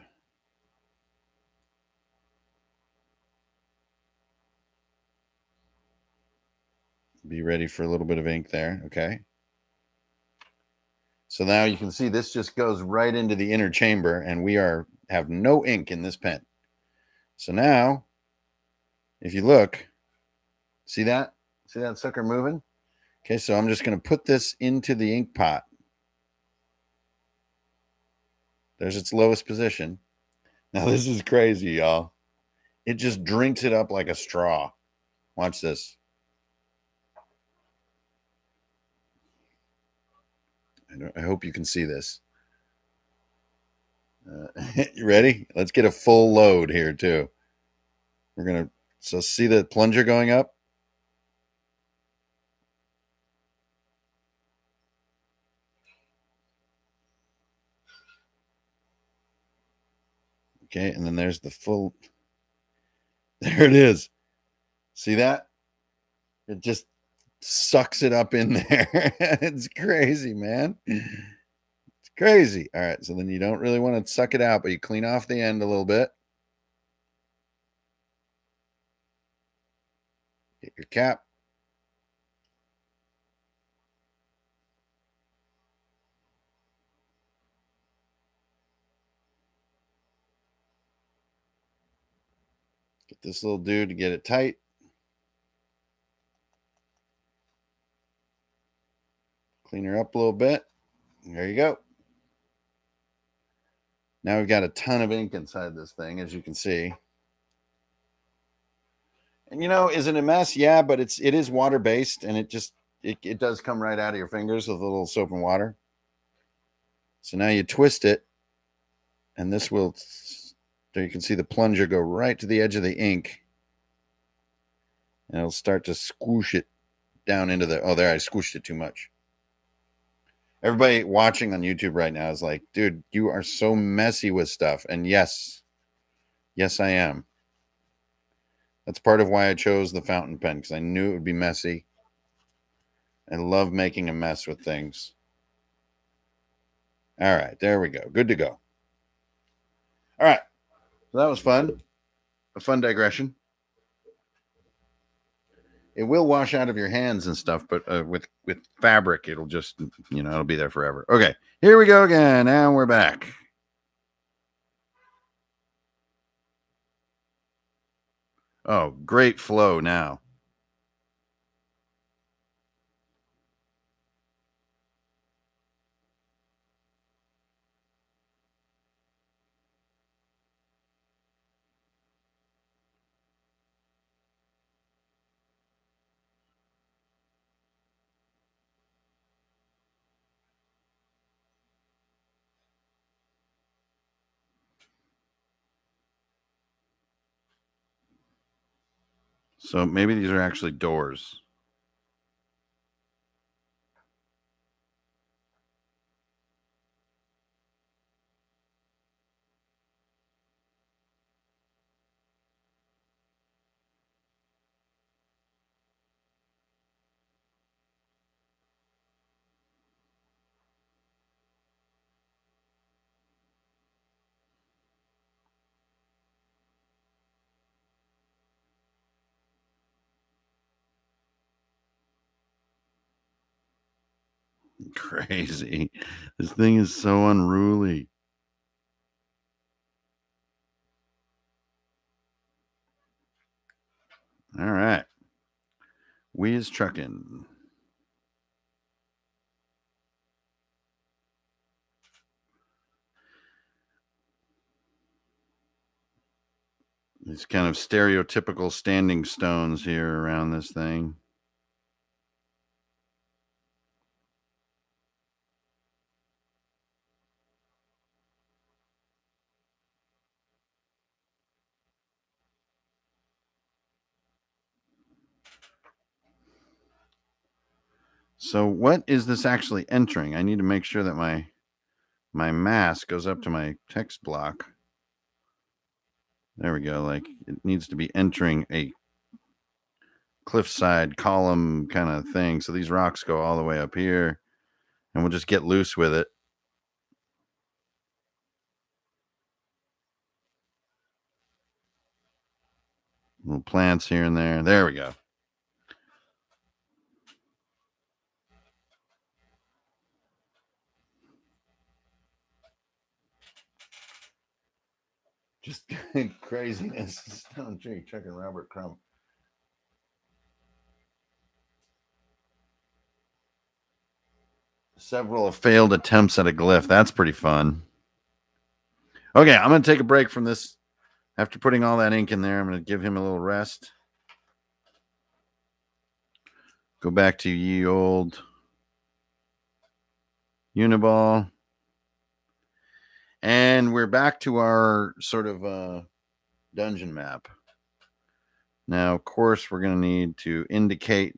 Be ready for a little bit of ink there, okay? So now you can see this just goes right into the inner chamber, and we have no ink in this pen. So now, if you look, see that? See that sucker moving? Okay, so I'm just going to put this into the ink pot. There's its lowest position. Now this is crazy, y'all. It just drinks it up like a straw. Watch this. I hope you can see this. You ready? Let's get a full load here too. We're going to, so see the plunger going up? Okay, and then there's the full, there it is. See that? It just sucks it up in there. It's crazy, man. It's crazy. All right, so then you don't really want to suck it out, but you clean off the end a little bit. Get your cap. Get this little dude to get it tight. Clean her up a little bit. There you go. Now we've got a ton of ink inside this thing, as you can see. And is it a mess? Yeah, but it is water based, and it does come right out of your fingers with a little soap and water. So now you twist it, and this will, there you can see the plunger go right to the edge of the ink, and it'll start to squish it down into the, oh, there, I squished it too much. Everybody watching on YouTube right now is like, dude, you are so messy with stuff. And yes, I am. That's part of why I chose the fountain pen, because I knew it would be messy. I love making a mess with things. All right, there we go. Good to go. All right, so that was fun. A fun digression. It will wash out of your hands and stuff, but with fabric, it'll just, it'll be there forever. Okay, here we go again. And we're back. Oh, great flow now. So maybe these are actually doors. Crazy. This thing is so unruly. All right. We is trucking. These kind of stereotypical standing stones here around this thing. So what is this actually entering? I need to make sure that my mask goes up to my text block. There we go. Like it needs to be entering a cliffside column kind of thing. So these rocks go all the way up here, and we'll just get loose with it. Little plants here and there. There we go. Just craziness. Stone tree, checking Robert Crumb. Several failed attempts at a glyph. That's pretty fun. Okay, I'm going to take a break from this. After putting all that ink in there, I'm going to give him a little rest. Go back to ye old Uniball. And we're back to our sort of dungeon map. Now, of course, we're going to need to indicate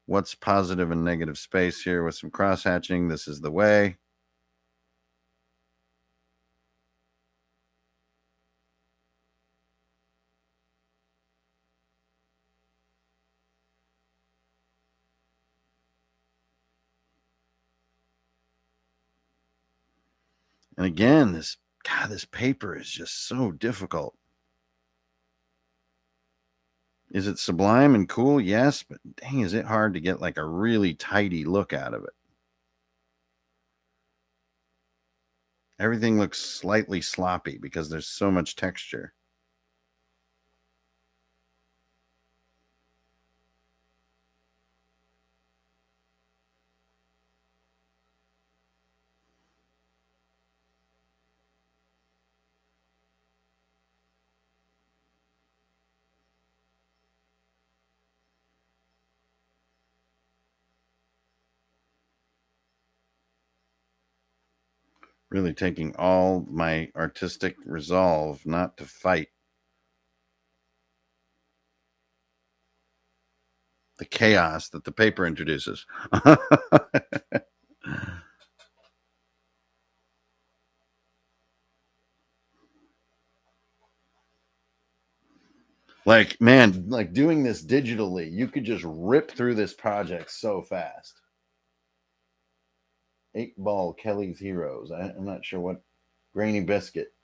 what's positive and negative space here with some cross-hatching. This is the way. And again, this paper is just so difficult. Is it sublime and cool? Yes, but dang, is it hard to get like a really tidy look out of it. Everything looks slightly sloppy because there's so much texture. Really taking all my artistic resolve not to fight the chaos that the paper introduces. Like, man, like doing this digitally, you could just rip through this project so fast. 8-ball Kelly's Heroes. I'm not sure what. Grainy Biscuit.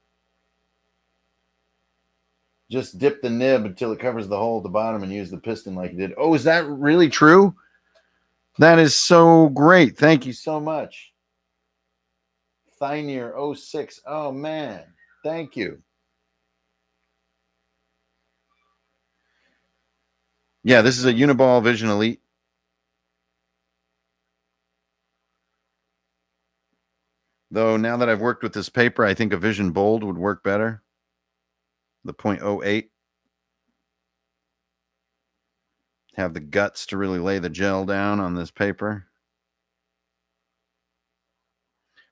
Just dip the nib until it covers the hole at the bottom and use the piston like you did. Oh, is that really true? That is so great. Thank you so much. Thynier 06. Oh, man. Thank you. Yeah, this is a Uniball Vision Elite. Though now that I've worked with this paper, I think a Vision Bold would work better. The 0.08. Have the guts to really lay the gel down on this paper.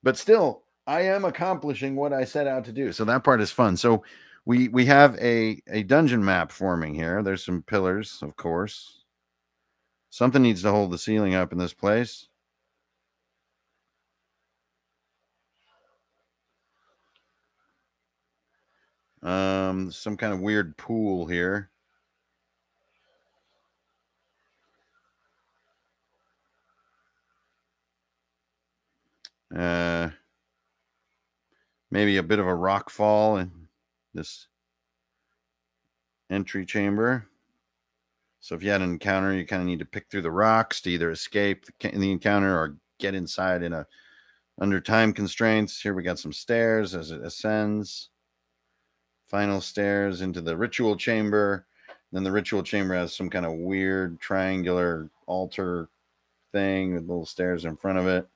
But still, I am accomplishing what I set out to do. So that part is fun. So we have a dungeon map forming here. There's some pillars, of course. Something needs to hold the ceiling up in this place. Some kind of weird pool here. Maybe a bit of a rock fall in this entry chamber. So if you had an encounter, you kind of need to pick through the rocks to either escape the encounter or get inside under time constraints. Here we got some stairs as it ascends. Final stairs into the ritual chamber. Then the ritual chamber has some kind of weird triangular altar thing with little stairs in front of it.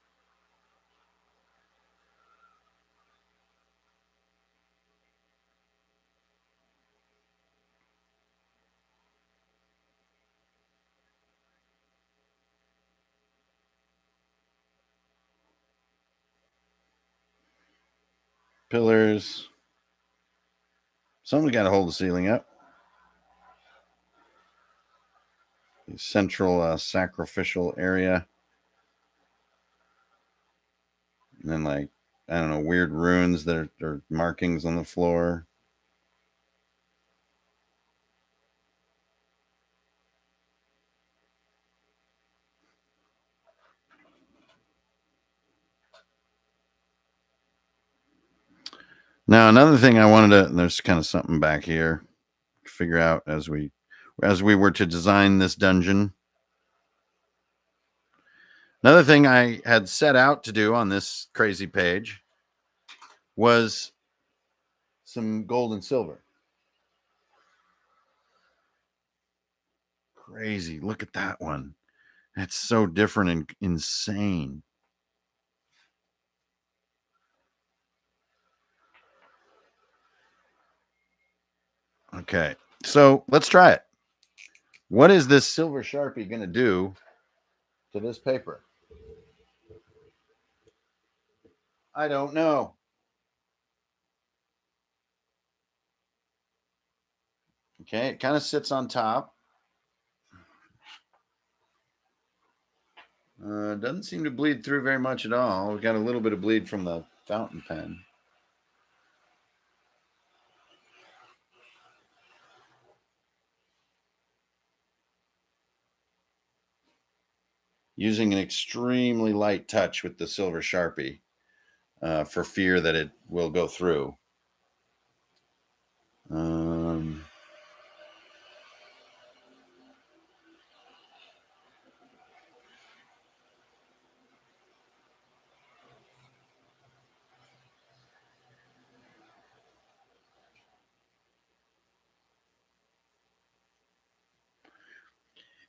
Pillars. Someone's got to hold the ceiling up. The central sacrificial area. And then, like, I don't know, weird runes that are markings on the floor. Now, another thing I wanted to, there's kind of something back here to figure out as we were to design this dungeon. Another thing I had set out to do on this crazy page was some gold and silver. Crazy. Look at that one. That's so different and insane. Okay, so let's try it. What is this silver Sharpie going to do to this paper? I don't know. Okay, it kind of sits on top. Doesn't seem to bleed through very much at all. We got a little bit of bleed from the fountain pen. Using an extremely light touch with the silver Sharpie for fear that it will go through.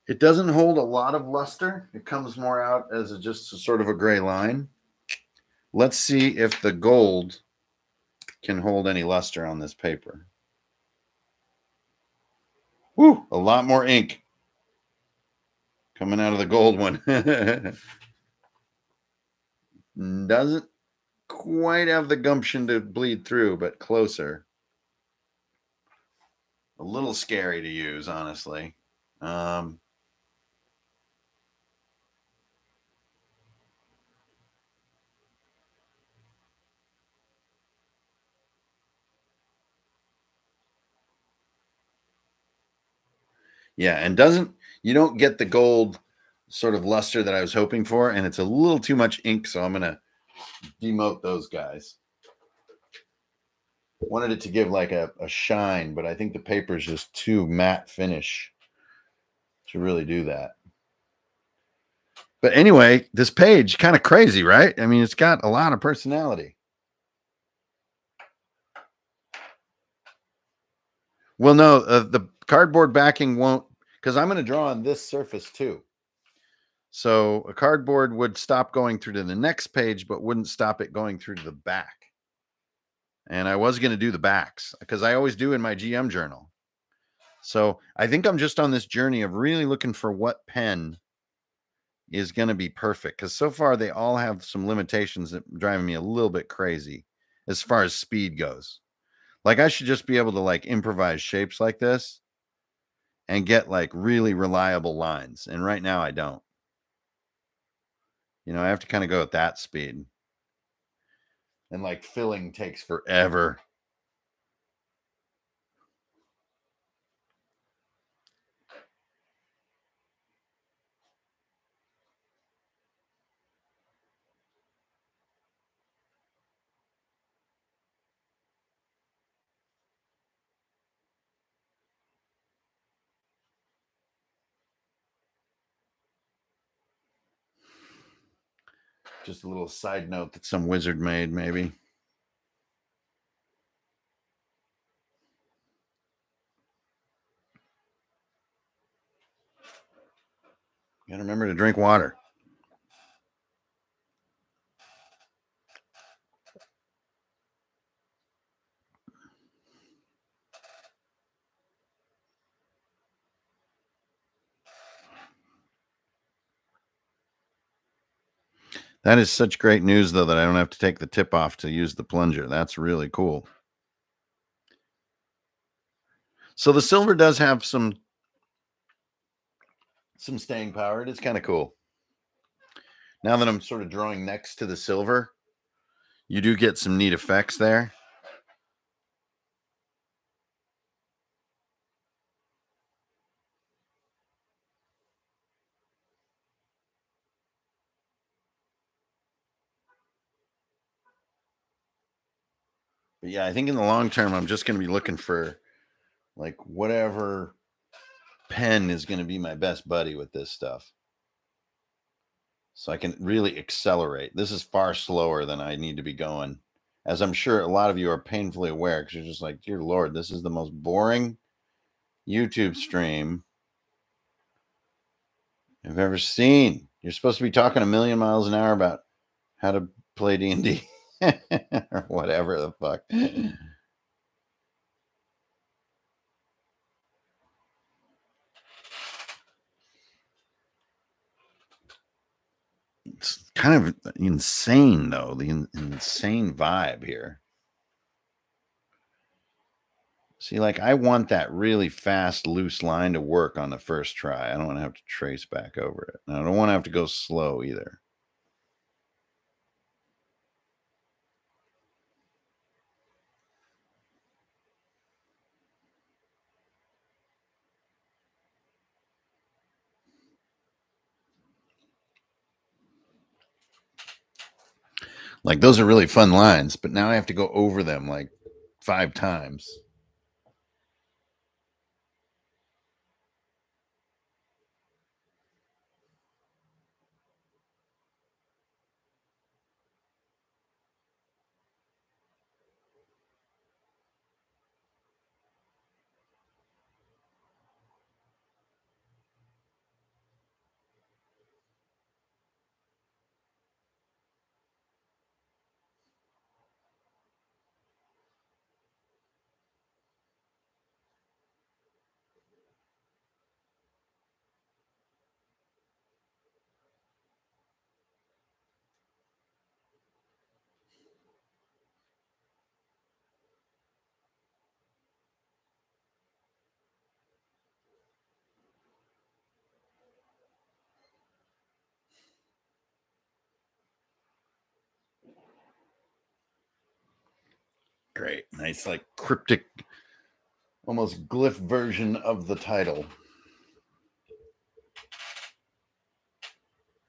It doesn't hold a lot of luster. It comes more out as just a sort of a gray line. Let's see if the gold can hold any luster on this paper. Woo, a lot more ink coming out of the gold one. Doesn't quite have the gumption to bleed through, but closer. A little scary to use, honestly. Yeah, and you don't get the gold sort of luster that I was hoping for, and it's a little too much ink, so I'm gonna demote those guys. Wanted it to give like a shine, but I think the paper is just too matte finish to really do that. But anyway, this page, kind of crazy, right? I mean, it's got a lot of personality. Well, no, the cardboard backing won't, because I'm going to draw on this surface too. So a cardboard would stop going through to the next page, but wouldn't stop it going through to the back. And I was going to do the backs because I always do in my GM journal. So I think I'm just on this journey of really looking for what pen is going to be perfect, because so far they all have some limitations that are driving me a little bit crazy as far as speed goes. Like I should just be able to like improvise shapes like this and get like really reliable lines. And right now I don't. I have to kind of go at that speed. And like filling takes forever. Just a little side note that some wizard made, maybe. Gotta remember to drink water. That is such great news, though, that I don't have to take the tip off to use the plunger. That's really cool. So the silver does have some staying power. It is kind of cool. Now that I'm sort of drawing next to the silver, you do get some neat effects there. But yeah, I think in the long term, I'm just going to be looking for like whatever pen is going to be my best buddy with this stuff. So I can really accelerate. This is far slower than I need to be going, as I'm sure a lot of you are painfully aware, because you're just like, dear Lord, this is the most boring YouTube stream I've ever seen. You're supposed to be talking a million miles an hour about how to play D&D or whatever the fuck. It's kind of insane, though, the insane vibe here. See, like, I want that really fast, loose line to work on the first try. I don't want to have to trace back over it. And I don't want to have to go slow either. Like, those are really fun lines, but now I have to go over them like 5 times. Great. Nice, like, cryptic, almost glyph version of the title.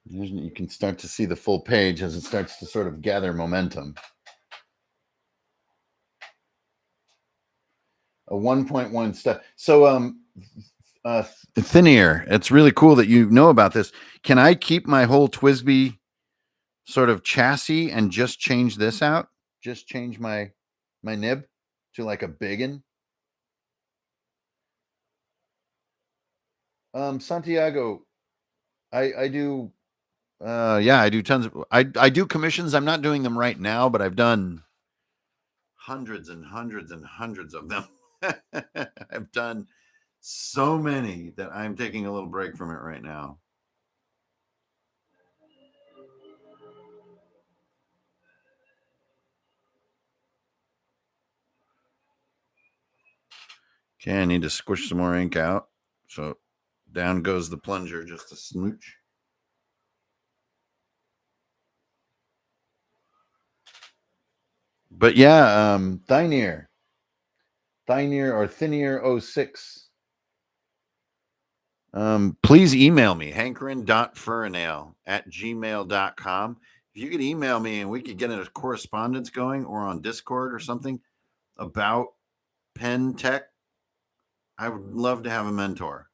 You can start to see the full page as it starts to sort of gather momentum. A 1.1 step. So, thin ear. It's really cool that you know about this. Can I keep my whole Twisby sort of chassis and just change this out? Just change my nib to like a biggin? Santiago, I do yeah, I do tons of I do commissions. I'm not doing them right now, but I've done hundreds and hundreds and hundreds of them. I've done so many that I'm taking a little break from it right now. Okay, I need to squish some more ink out. So down goes the plunger just a smooch. But yeah, Thynear or Thynear06. Please email me, hankerin.furnail@gmail.com. If you could email me and we could get a correspondence going or on Discord or something about pen tech, I would love to have a mentor.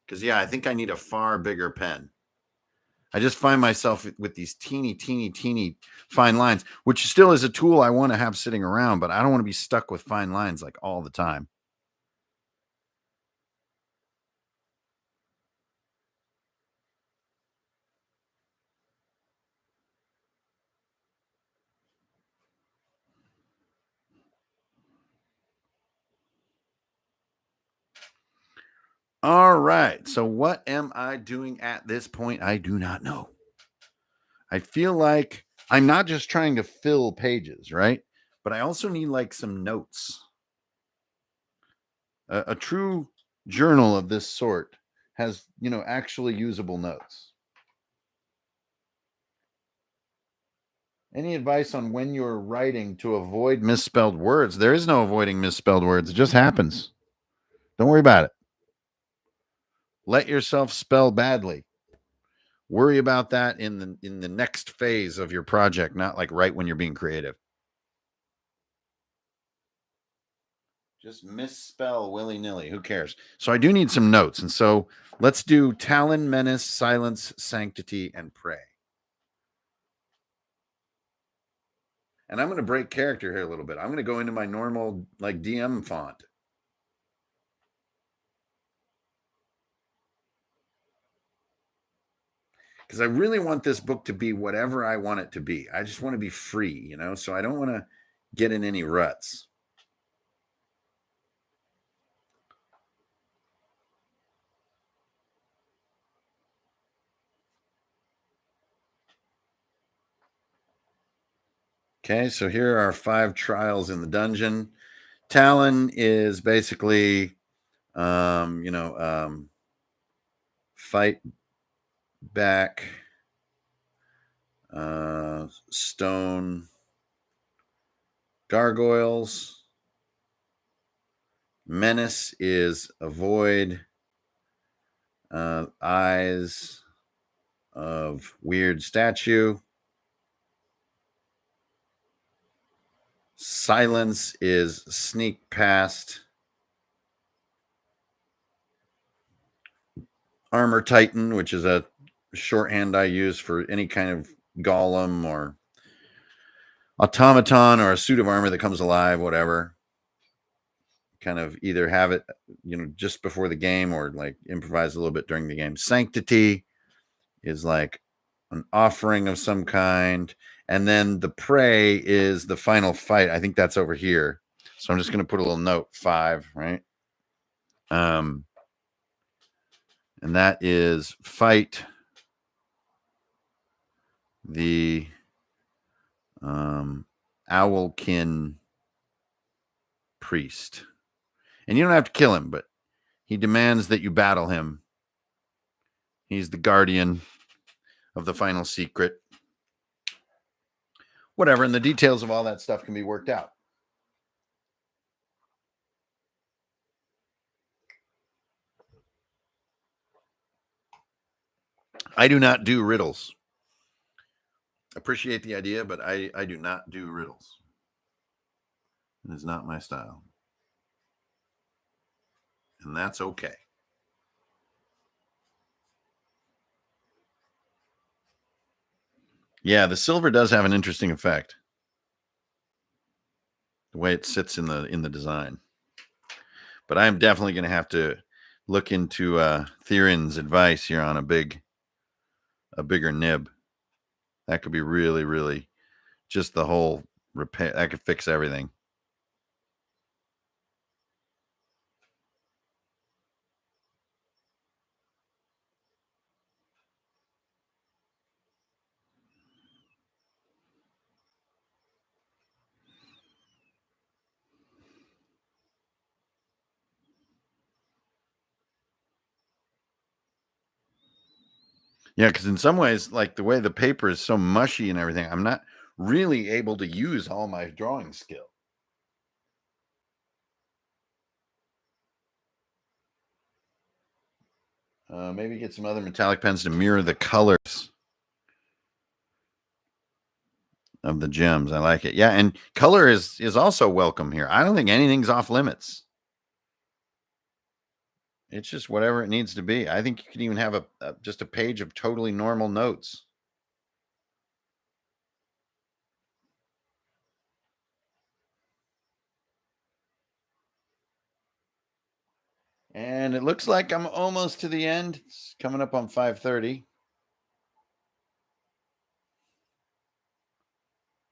Because, yeah, I think I need a far bigger pen. I just find myself with these teeny, teeny, teeny fine lines, which still is a tool I want to have sitting around, but I don't want to be stuck with fine lines like all the time. All right. So, what am I doing at this point? I do not know. I feel like I'm not just trying to fill pages, right? But I also need like some notes. A true journal of this sort has, actually usable notes. Any advice on when you're writing to avoid misspelled words? There is no avoiding misspelled words. It just happens. Don't worry about it. Let yourself spell badly. Worry about that in the next phase of your project, not like right when you're being creative. Just misspell willy-nilly. Who cares? So I do need some notes. And so let's do Talon, Menace, Silence, Sanctity, and Pray. And I'm going to break character here a little bit. I'm going to go into my normal like DM font. Because I really want this book to be whatever I want it to be. I just want to be free, so I don't want to get in any ruts. Okay, so here are 5 trials in the dungeon. Talon is basically, fight back, stone gargoyles. Menace is avoid eyes of weird statue. Silence is sneak past armor titan, which is a shorthand I use for any kind of golem or automaton or a suit of armor that comes alive, whatever. Kind of either have it, just before the game or like improvise a little bit during the game. Sanctity is like an offering of some kind. And then the Prey is the final fight. I think that's over here. So I'm just going to put a little note 5, right? And that is fight the Owlkin priest. And you don't have to kill him, but he demands that you battle him. He's the guardian of the final secret. Whatever, and the details of all that stuff can be worked out. I do not do riddles. Appreciate the idea, but I do not do riddles. It is not my style. And that's okay. Yeah, the silver does have an interesting effect. The way it sits in the design. But I'm definitely going to have to look into Theron's advice here on a bigger nib. That could be really, really just the whole repair. That could fix everything. Yeah, because in some ways, like the way the paper is so mushy and everything, I'm not really able to use all my drawing skill. Maybe get some other metallic pens to mirror the colors of the gems. I like it. Yeah, and color is also welcome here. I don't think anything's off limits. It's just whatever it needs to be. I think you could even have just a page of totally normal notes. And it looks like I'm almost to the end. It's coming up on 5:30.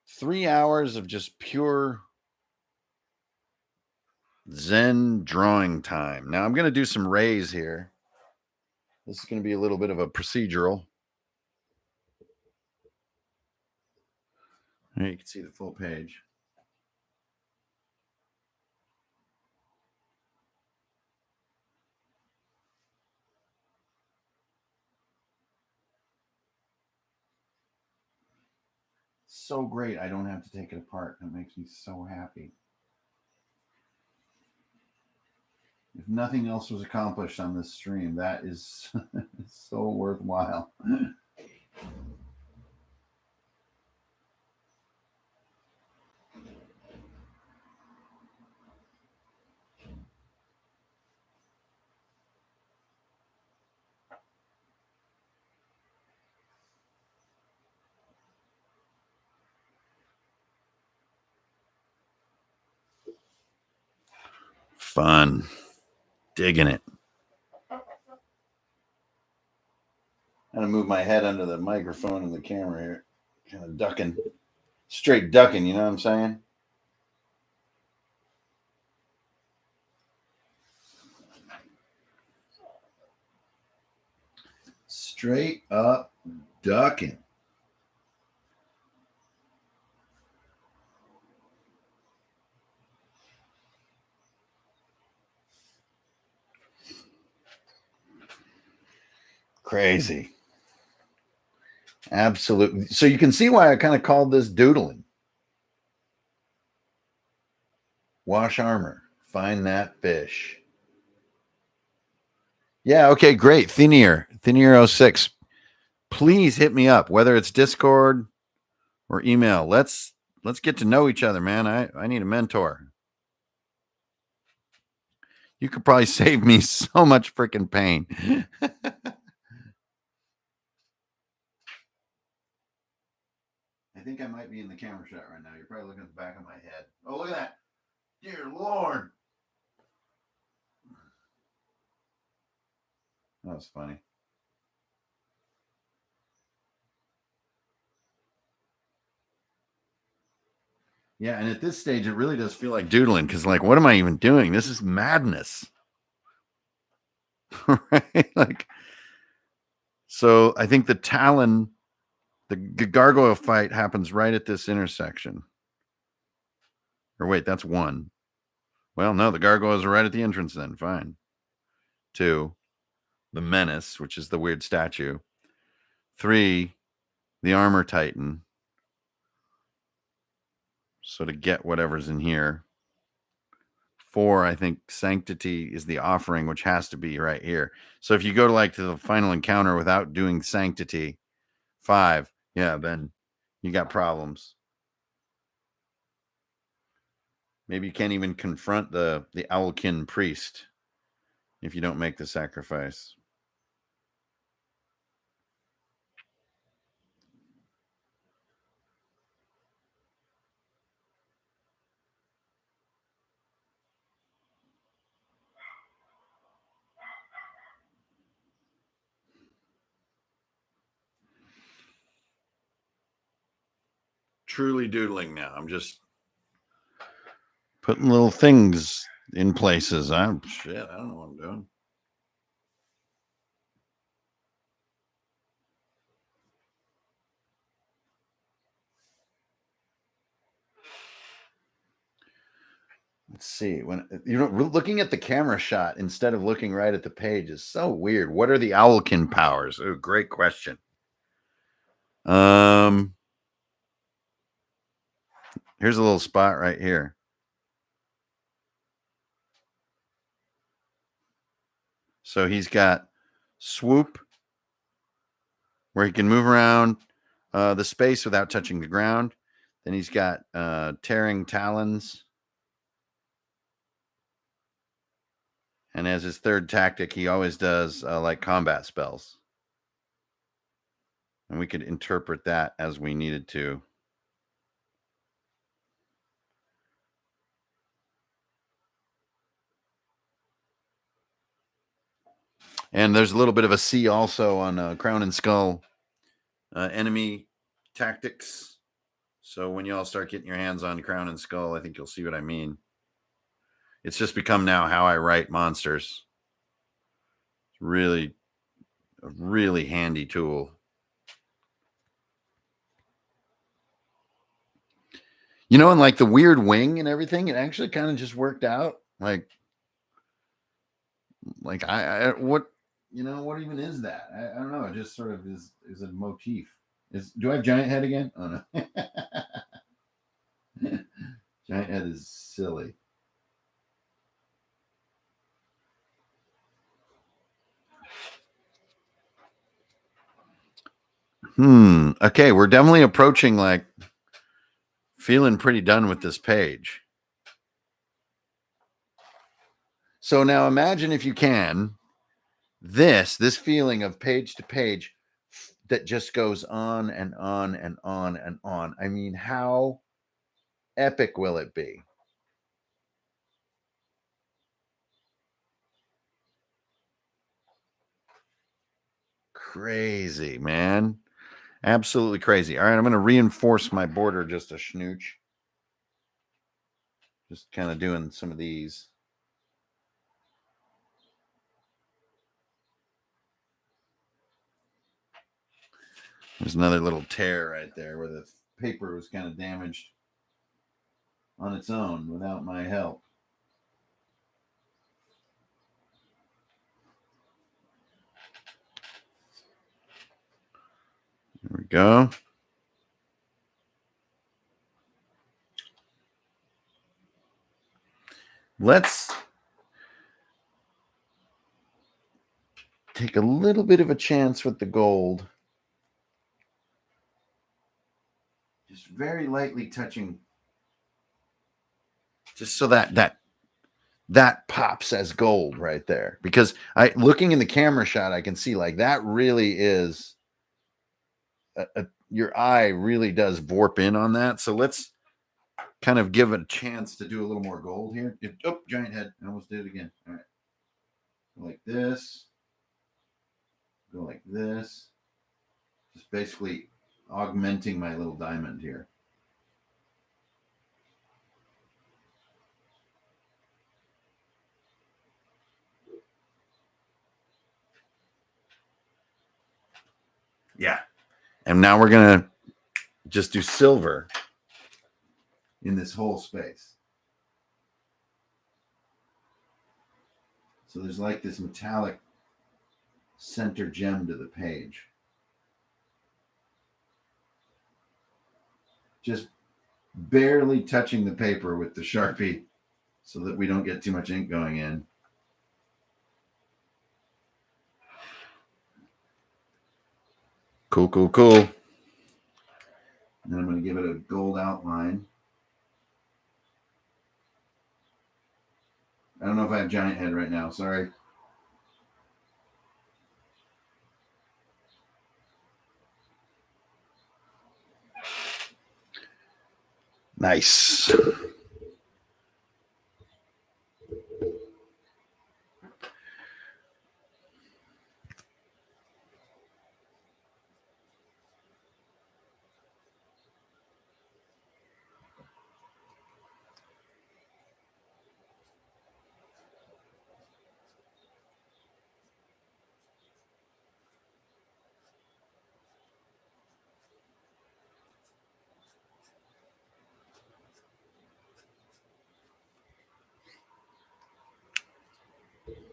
3 hours of just pure Zen drawing time. Now I'm going to do some rays here. This is going to be a little bit of a procedural. There you can see the full page. So great. I don't have to take it apart. That makes me so happy. If nothing else was accomplished on this stream, that is so worthwhile. Fun. Digging it. I'm going to move my head under the microphone and the camera here. Kind of ducking. Straight ducking, you know what I'm saying? Straight up ducking. Crazy. Absolutely. So you can see why I kind of called this doodling. Wash armor. Find that fish. Yeah, okay, great. Thin Ear 06. Please hit me up, whether it's Discord or email. Let's get to know each other, man. I need a mentor. You could probably save me so much freaking pain. I think I might be in the camera shot right now. You're probably looking at the back of my head. Oh, look at that. Dear Lord. That was funny. Yeah, and at this stage, it really does feel like doodling because, like, what am I even doing? This is madness. Right? Like, so I think the Talon, the gargoyle fight happens right at this intersection. Or wait, that's one. Well, no, the gargoyles are right at the entrance then. Fine. 2, the menace, which is the weird statue. 3, the armor titan. So to get whatever's in here. 4, I think sanctity is the offering, which has to be right here. So if you go to the final encounter without doing sanctity, 5, yeah, then you got problems. Maybe you can't even confront the Owlkin priest if you don't make the sacrifice. Truly doodling now. I'm just putting little things in places. I don't know what I'm doing. Let's see. When looking at the camera shot instead of looking right at the page is so weird. What are the Owlkin powers? Oh, great question. Here's a little spot right here. So he's got swoop, where he can move around the space without touching the ground. Then he's got tearing talons. And as his third tactic, he always does combat spells. And we could interpret that as we needed to. And there's a little bit of a C also on Crown and Skull enemy tactics. So when you all start getting your hands on Crown and Skull, I think you'll see what I mean. It's just become now how I write monsters. It's really a really handy tool. You know, and like the weird wing and everything, it actually kind of just worked out. Like I what, you know, what even is that? I don't know. It just sort of is a motif. Do I have giant head again? Oh no. Giant head is silly. Okay, we're definitely approaching like feeling pretty done with this page. So now imagine, if you can, this feeling of page to page that just goes on and on and on and on. I mean, how epic will it be? Crazy, man. Absolutely crazy. All right, I'm going to reinforce my border just a schnooch. Just kind of doing some of these. There's another little tear right there where the paper was kind of damaged on its own without my help. There we go. Let's take a little bit of a chance with the gold. Just very lightly touching, just so that pops as gold right there. Because looking in the camera shot, I can see like that really is your eye really does warp in on that. So let's kind of give it a chance to do a little more gold here. Giant head. I almost did it again. All right. Go like this. Go like this. Just basically augmenting my little diamond here. Yeah. And now we're going to just do silver in this whole space. So there's like this metallic center gem to the page. Just barely touching the paper with the Sharpie so that we don't get too much ink going in. Cool, cool, cool. And then I'm going to give it a gold outline. I don't know if I have giant head right now. Sorry. Nice.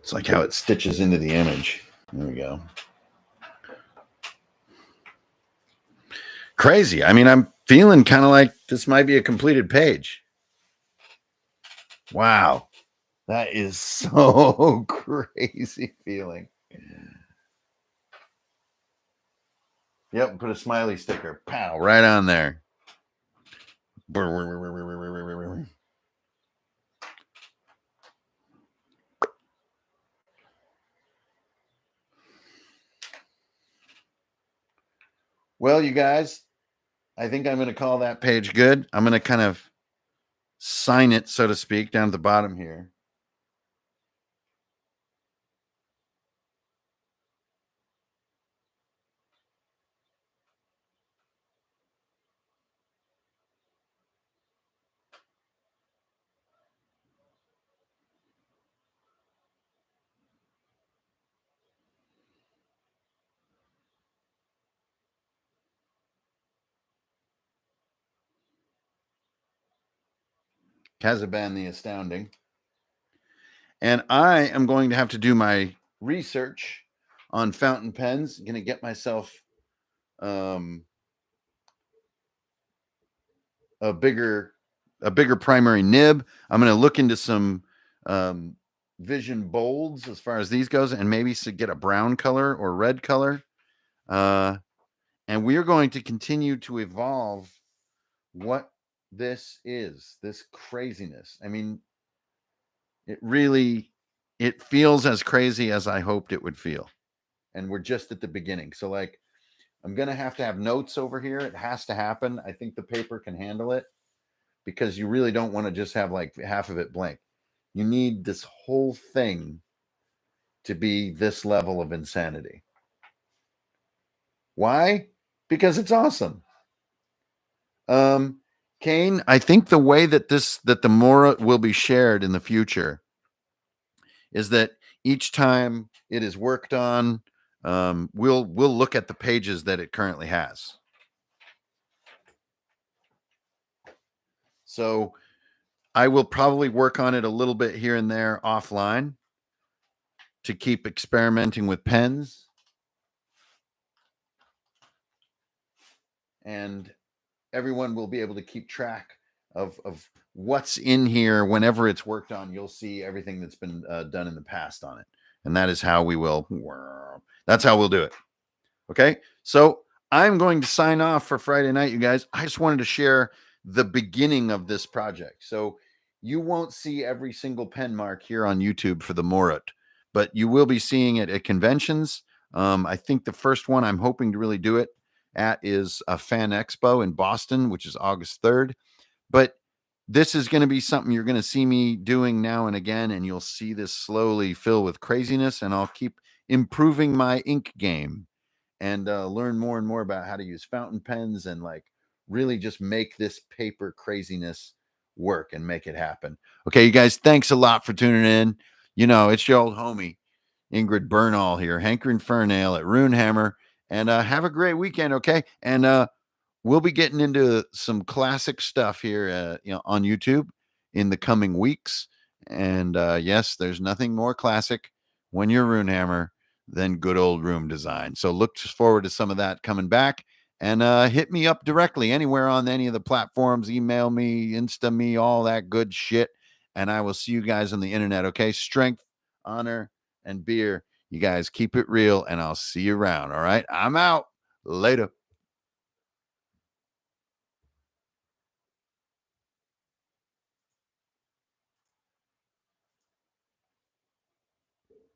It's like how it stitches into the image. There we go. Crazy. I mean, I'm feeling kind of like this might be a completed page. Wow. That is so crazy feeling. Yep, put a smiley sticker. Pow, right on there. Well, you guys, I think I'm going to call that page good. I'm going to kind of sign it, so to speak, down at the bottom here. Kazaban the Astounding. And I am going to have to do my research on fountain pens. I'm going to get myself a bigger primary nib. I'm going to look into some Vision Bolds as far as these goes, and maybe get a brown color or red color. And we are going to continue to evolve what this is, this craziness. I mean, it feels as crazy as I hoped it would feel. And we're just at the beginning. So like, I'm going to have notes over here. It has to happen. I think the paper can handle it, because you really don't want to just have like half of it blank. You need this whole thing to be this level of insanity. Why? Because it's awesome. Kane, I think the way that the MORUT will be shared in the future is that each time it is worked on, we'll look at the pages that it currently has. So I will probably work on it a little bit here and there offline to keep experimenting with pens. And everyone will be able to keep track of what's in here. Whenever it's worked on, you'll see everything that's been done in the past on it. And that is how that's how we'll do it. Okay. So I'm going to sign off for Friday night, you guys. I just wanted to share the beginning of this project. So you won't see every single pen mark here on YouTube for the MORUT, but you will be seeing it at conventions. I think the first one I'm hoping to really do it at is a Fan Expo in Boston, which is August 3rd. But this is going to be something you're going to see me doing now and again, and you'll see this slowly fill with craziness, and I'll keep improving my ink game and learn more and more about how to use fountain pens and like really just make this paper craziness work and make it happen. Okay, you guys, thanks a lot for tuning in. You know, it's your old homie, Ingrid Bernal here, Hankering Fernail at Runehammer. And have a great weekend, okay? And we'll be getting into some classic stuff here, on YouTube in the coming weeks. And yes, there's nothing more classic when you're Runehammer than good old room design. So look forward to some of that coming back. And hit me up directly anywhere on any of the platforms. Email me, Insta me, all that good shit. And I will see you guys on the internet, okay? Strength, honor, and beer. You guys keep it real, and I'll see you around. All right. I'm out. Later.